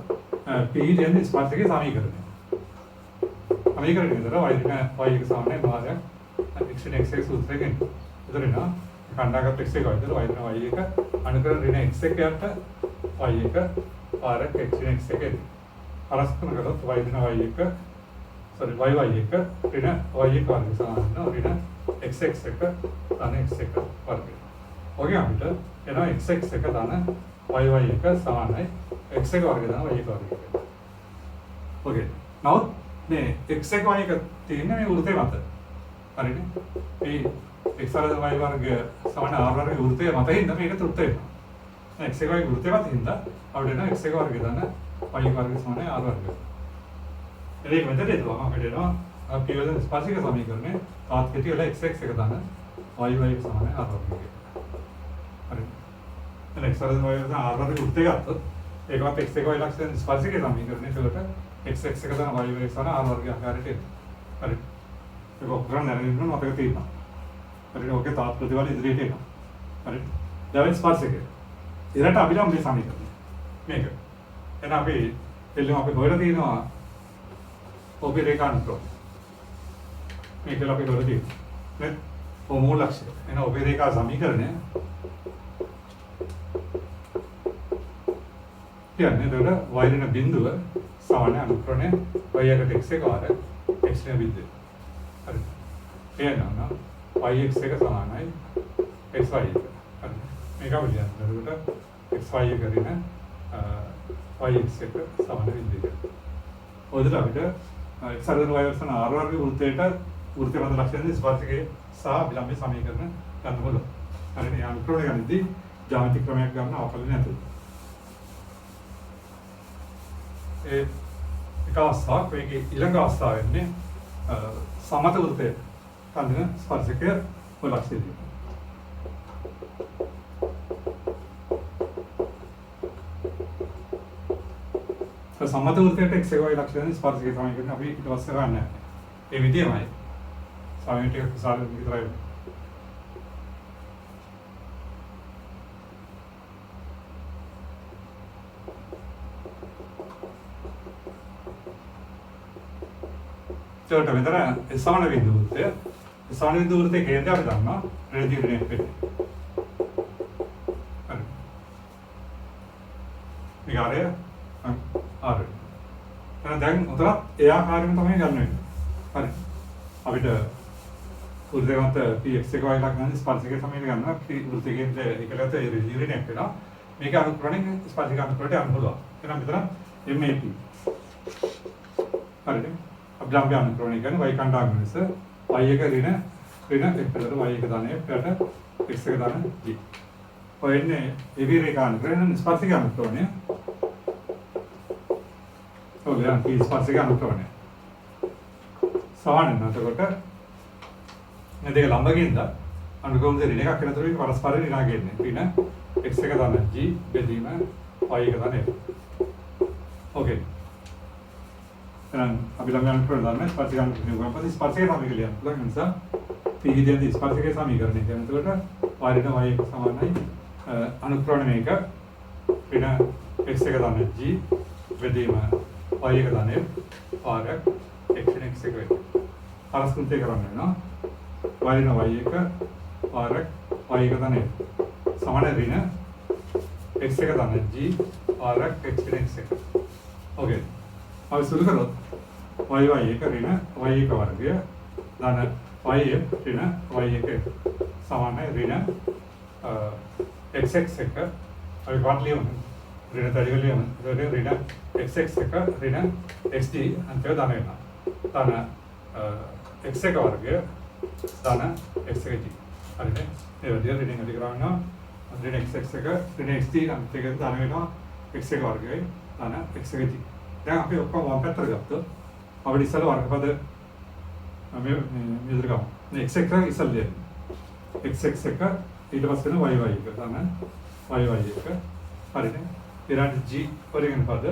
p කියන්නේ ස්පර්ශකයේ සමීකරණය. සමීකරණය විතර y එක සමානයි භාගයක් x x සූත්‍රයෙන්. එතන නා කණ්ඩායමක් x එක විතර y එක අනුකරණ ඍණ x එක යට y එක පාරක් x x එක පරස්පර කරොත් y එක y එක ඍණ y එක වර්ග සමාන ඍණ x එක ධන x එක වර්ගය. ඔගේ අපිට එනවා x එක ධන y එක සමානයි x එක වර්ග ධන y එක වර්ගය. ඔගේ. නමුත් මේ x එක y එක තියෙන්නේ මේ වෘත්තය මත. හරිනේ. මේ x වර්ග y වර්ග සමාන r වර්ග වෘත්තය මත හින්දා මේක තෘප්ත වෙනවා. x එක y වෘත්තය මත හින්දා අපිට එනවා x එක වර්ග ධන y වර්ග සමානයි r වර්ග. ඒක මෙතන එනවා අපිට එනවා අපි කියන ස්පර්ශක සමීකරණය තාත් කෙටි වල x එක ධන y සමානයි r වර්ගය. හරි. දැන් x වර්ග y ධන r වර්ග වෘත්තය ගත්තොත් ඒකවත් x එක y ලක්ෂණ ස්පර්ශක සමීකරණය ඒකට x ධන y සමාන r වර්ගය ආකාරයට එනවා. හරි. ඒක ඔක්කොම දැනගෙන ඉන්න මතක තියෙනවා. හරි. ඔකේ තාත් ප්‍රතිවල ඉදිරියට එනවා. හරි. දැන් ස්පර්ශකය. ඊළඟට අභිලම්භයේ සමීකරණය. මේක. එහෙනම් අපි එල්ලම අපි හොයලා තියෙනවා OP රේඛා අනුක්‍රමය. මේක අපි හොයලා තියෙනවා. නේ? මූල ලක්ෂ්‍ය. එහෙනම් OP රේඛා සමීකරණය කියන්නේ එතකොට y ඍණ බිඳුව සමාන අනුක්‍රමණය y එකට x එක වාර x ඍණ බිඳුව. හරි. එහෙනම් y x එක සමානයි x y එක. හරි. මේක අපිට එතකොට x y එක ඍණ y x එක සමාන බිඳුව. ඔතන අපිට x වර්ග y වර්ග r වර්ග වෘත්තයට වෘත්තය මත ලක්ෂණ ස්පර්ශකයේ සහ විලම්භයේ සමීකරණ ගන්න පුළුවන්. හරිනේ. අනුක්‍රමණය ගන්නදී ජ්‍යාමිතික ක්‍රමයක් ගන්න අවකලනය නැතුව. එක අවස්ථාවක් මේකේ ඊළඟ අවස්ථාව වෙන්නේ සමත වෘත්තය කන්දන ස්පර්ශකය ලක්ෂ්‍යදී. සමත වෘත්තයට x එක y ලක්ෂණ ස්පර්ශකය සමීකරණ අපි ඊට පස්සේ ගන්න. ඒ විදිහමයි. සමීකරණ ටික කුසාල විතරයි. ඒකට විතර සමාන බිඳු වෘත්තය. සමාන බිඳු වෘත්තයේ කේන්ද්‍රය අපි දන්නවා රේඩියස් ඍණ වෙන්නේ. හරි. මේක ආරය ආරය. එහෙනම් දැන් උතර ඒ ආකාරයෙන්ම තමයි ගන්න වෙන්නේ. හරි. අපිට වෘත්තයන්ත px එක වගේ එකක් ගන්න ස්පර්ශකයේ සමීකරණය ගන්නවා. වෘත්තයෙන් එකකට රිලීවරයක් වෙනවා. මේක අනුක්‍රමණයෙන් ස්පර්ශක අනුක්‍රමණයට යන්න පුළුවන්. එහෙනම් මෙතන MAP. හරිද? අභිලම්භ අනුක්‍රමණය කියන්නේ y කණ්ඩායම මිස y එක ඍණ එකට y එක ධන එකට x එක ධන g. ඔය එන්නේ ඒවි රේඛානුක්‍රමණය ස්පර්ශක අනුක්‍රමණය. ඔය දැන් p ස්පර්ශක අනුක්‍රමණය. සමාන නැතකොට මේ දෙක ළඟින්ද අනුක්‍රම දෙක එකක් වෙනතර මේක පරස්පර විනාගෙන්නේ. ඍණ x එක ධන g බෙදීම y එක ධන f. ඕකේ. එහෙනම් අභිලම්භ අනුක්‍රමණය දාන්න ස්පර්ශක අනුක්‍රමණය කරපස්සේ ස්පර්ශක සමීකරණය පුළුවන් නිසා p විදියට ස්පර්ශකයේ සමීකරණය කරනකොට y ඍණ y එක සමානයි අනුක්‍රමණය මේක ඍණ x එක ධන g බෙදීම y එක ධන f පාරක් x එක වෙනවා. පරස්පරය කරන්න වෙනවා. y ඍණ y එක පාරක් y එක ධන f සමාන ඍණ x එක ධන g පාරක් x එක. ඕකේ. අපි සුළු කරොත් y එක ඍණ y එක වර්ගය ධන y ඍණ y එක සමානයි ඍණ x එක අපි වට ලියමු. ඍණ තරිය ලියමු. ඒක ඍණ x එක ඍණ xd අන්තය ධන වෙනවා. ධන x එක වර්ගය ධන x එක g. හරිද? ඒ විදිහට ඍණ අධි කරනවා. ඍණ x එක ඍණ xd අන්තය ධන වෙනවා. x එක වර්ගයයි ධන x එක g. දැන් අපි ඔක්කොම වම් පැත්තට ගත්තොත් අපිට ඉස්සෙල්ල වර්ගපද මේ විදිහට ගමු. මේ x එක ඉස්සෙල්ල දෙන්න. x එක ඊට පස්සේ වෙන y එක ගන්න. y එක හරිද? ඊළඟට g වලින් පද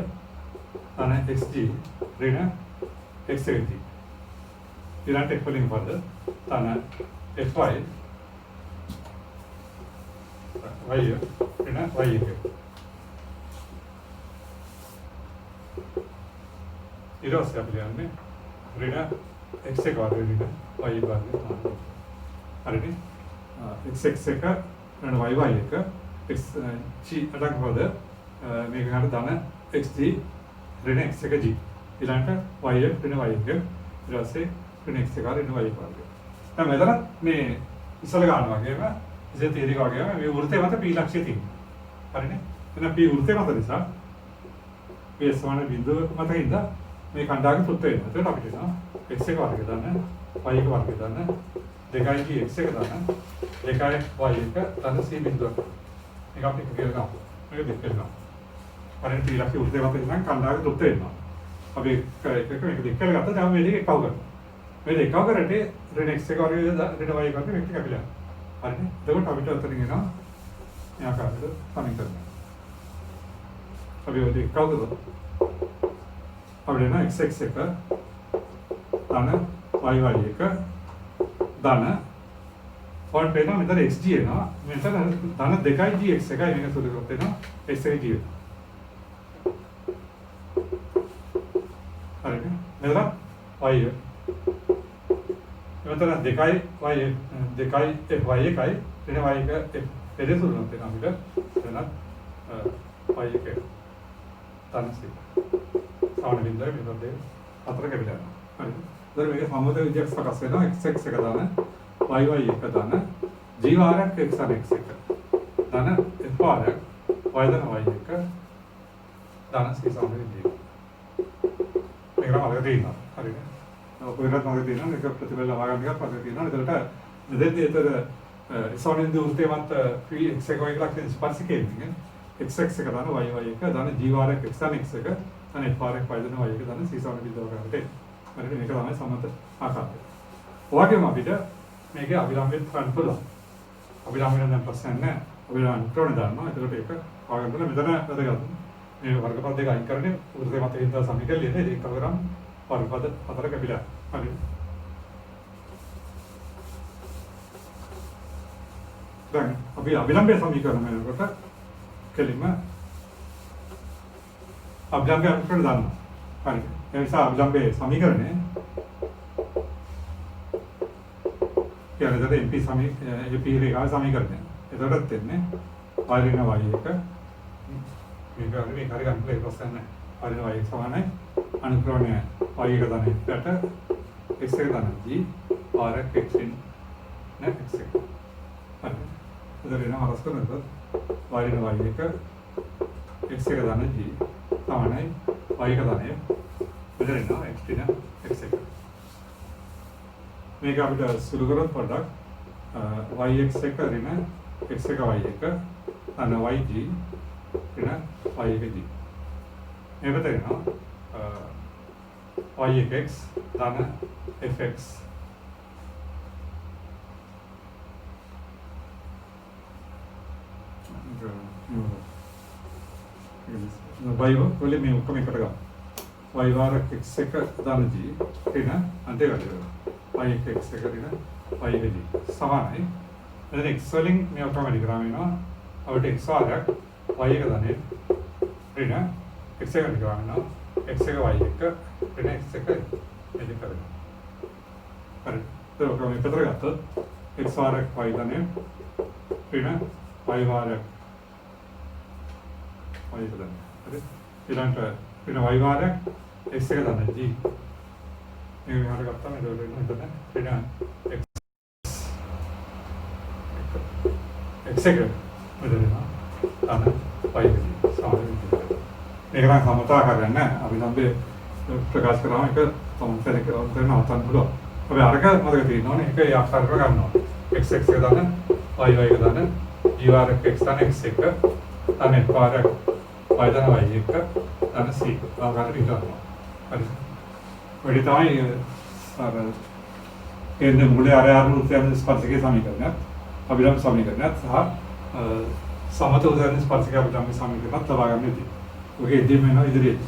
ධන xg ඍණ x එක g. ඊළඟට f වලින් පද ධන fy y ඍණ y එක. ඊට පස්සේ අපි යන්නේ ඍණ x එක වර්ගය ඍණ y වර්ගය. හරිනේ? x එක ඍණ y එක x g අඩක් වද මේක ගන්න ධන xg ඍණ x එක g. ඊළඟට y ඍණ y එක ඊට පස්සේ ඍණ x එක ඍණ y වර්ගය. දැන් මෙතන මේ ඉස්සල ගන්නවා වගේම ඉතින් තීරික වගේම මේ වෘත්තය මත p ලක්ෂය තියෙනවා. හරිනේ? එහෙනම් p වෘත්තය මත නිසා p සමාන බිඳුව මතින්ද මේ කණ්ඩායම සුත්ත වෙනවා. එතකොට අපිට එනවා x එක වර්ගය දාන්න y එක වර්ගය දාන්න 2යි x එක දාන්න 2යි y එක දාන්න c බිඳුවක්. මේක අපි කියලා ගමු. මේක දෙක කරනවා. පරිණත ඊළඟ උත්තේ මත ඉඳන් කණ්ඩායම සුත්ත වෙනවා. අපි එක මේක දෙක කරලා ගත්තා. දැන් මේ දෙක එකව කරනවා. මේ දෙක එකව කරන්නේ ඍණ x එක වර්ගය ඍණ y එක වර්ගය මේක කැපිලා. හරිනේ? එතකොට අපිට උත්තරින් එනවා මේ ආකාරයට සමීකරණය. අපි ඔය දෙක එකව කරොත් අපිට එන x එක ධන y එක ධන ඔන්න වෙනවා මෙතන xg එනවා මෙතන ධන 2යි gx එකයි මේක සුදු කරොත් එනවා x එක g හරිද මෙතන y මෙතන 2යි y 2යි fy එකයි එන y එක එදේ සුදු කරොත් එනවා අපිට එතන y එක ධන c සාමාන්‍ය බින්දුව මෙතනදී හතර කැපිලා යනවා. හරිද? ඒතර මේක සම්මත විදියක් සකස් වෙනවා x එක දාන y එක දාන g වාරයක් x එක දාන f වාරයක් y දාන y එක දාන c සමාන විදිය. මේක තමයි තියෙනවා. හරිද? ඔයගොල්ලෝ මොකද තියෙනවා? මේක ප්‍රතිඵල ලබා ගන්න එකක් වගේ තියෙනවා. ඒතරට මෙතෙන්දී ඒතර සෝනෙන්දී වෘත්තේ මත x එක y ලක්ෂණ ස්පර්ශකයෙන් x එක දාන y එක දාන g වාරයක් x එක අනේ පාරක් වයිදන වයි එක දන්න සීසාවන බිඳව ගන්නට. හරිද? මේක තමයි සම්මත ආකාරය. ඔයගෙම අපිට මේකේ අභිලම්භයෙන් කරන්න පුළුවන්. අභිලම්භයෙන් නම් ප්‍රශ්න නැහැ. අභිලම්භ ක්‍රම දානවා. ඒකට ඒක පාගන්න පුළුවන්. මෙතන වැදගත්. මේ වර්ගපද දෙක අයින් කරන්නේ වෘත්තය මත හින්දා සමීකරණය නේද? ඒක කරාම වර්ගපද හතර කැපිලා. හරිද? දැන් අපි අභිලම්භය සමීකරණය කරනකොට කෙලින්ම අභිලම්භය අනුකරණ දානවා. හරිද? ඒ නිසා අභිලම්භයේ සමීකරණය කියන්නේ MP රේඛා සමීකරණය. එතකොටත් එන්නේ y ඍණ y එක මේක හරි ගන්න ප්‍රශ්න නැහැ. හරින y සමානයි අනුක්‍රමණය y එක ධන යට x එක ධන g r x in net x එක. හරි. එතකොට එනවා අරස් කරනකොට y න y එක x එක ධන g සමානයි y එක ධනය එතකොට එනවා x දින x එක. මේක අපිට සුළු කරොත් පොඩ්ඩක් yx එක ඍණ x එක y එක අන yg ඍණ y එක g. මේක තේරෙනවා y එක x ධන fx y වල මේ ඔක්කොම එකට ගමු. y වාර x එක ධන g ඍණ අන්තිම වැඩේ y එක x එක ඍණ y එක g සමානයි. එතන x වලින් මේ ඔක්කොම වැඩි කරාම වෙනවා අපිට x වාරයක් y එක ධනෙ ඍණ x එක වැඩි කරාම වෙනවා x එක y එක ඍණ x එක වැඩි කරනවා. හරි. ඒක ඔක්කොම එකතර ගත්තොත් x වාරයක් y ධනෙ ඍණ y වාරයක් y එක ධනෙ. හරි. ඊළඟට ඍණ y වාරයක් x එක ධනෙ g මේ විදිහට ගත්තාම ඒක වෙන්නේ මෙතන ඍණ x එක මෙතන අන y එක සාමාන්‍යයෙන් මේක නම් සමතා කරගන්න අපි සම්පේ ප්‍රකාශ කරාම එක සම්පූර්ණ කරන අවතන් පුළුවන්. අපි අරක මතක තියෙනවනේ ඒක යාක්ෂාර කර ගන්නවා. x x එක දාන y y එක දාන g වාර x දාන x එක දාන f වාර y දාන y එක දාන c ආකාරයට ඉඳනවා. හරි. වැඩි තමයි අර එන්නේ මුලේ අර උත්තරන ස්පර්ශකයේ සමීකරණයක් අභිධර්ම සමීකරණයක් සහ සමත උදාහරණ ස්පර්ශක අභිධර්ම සමීකරණයක් ලබා ගන්න ඉතින්. ඔකේ ඉදීම වෙනවා ඉදිරියට.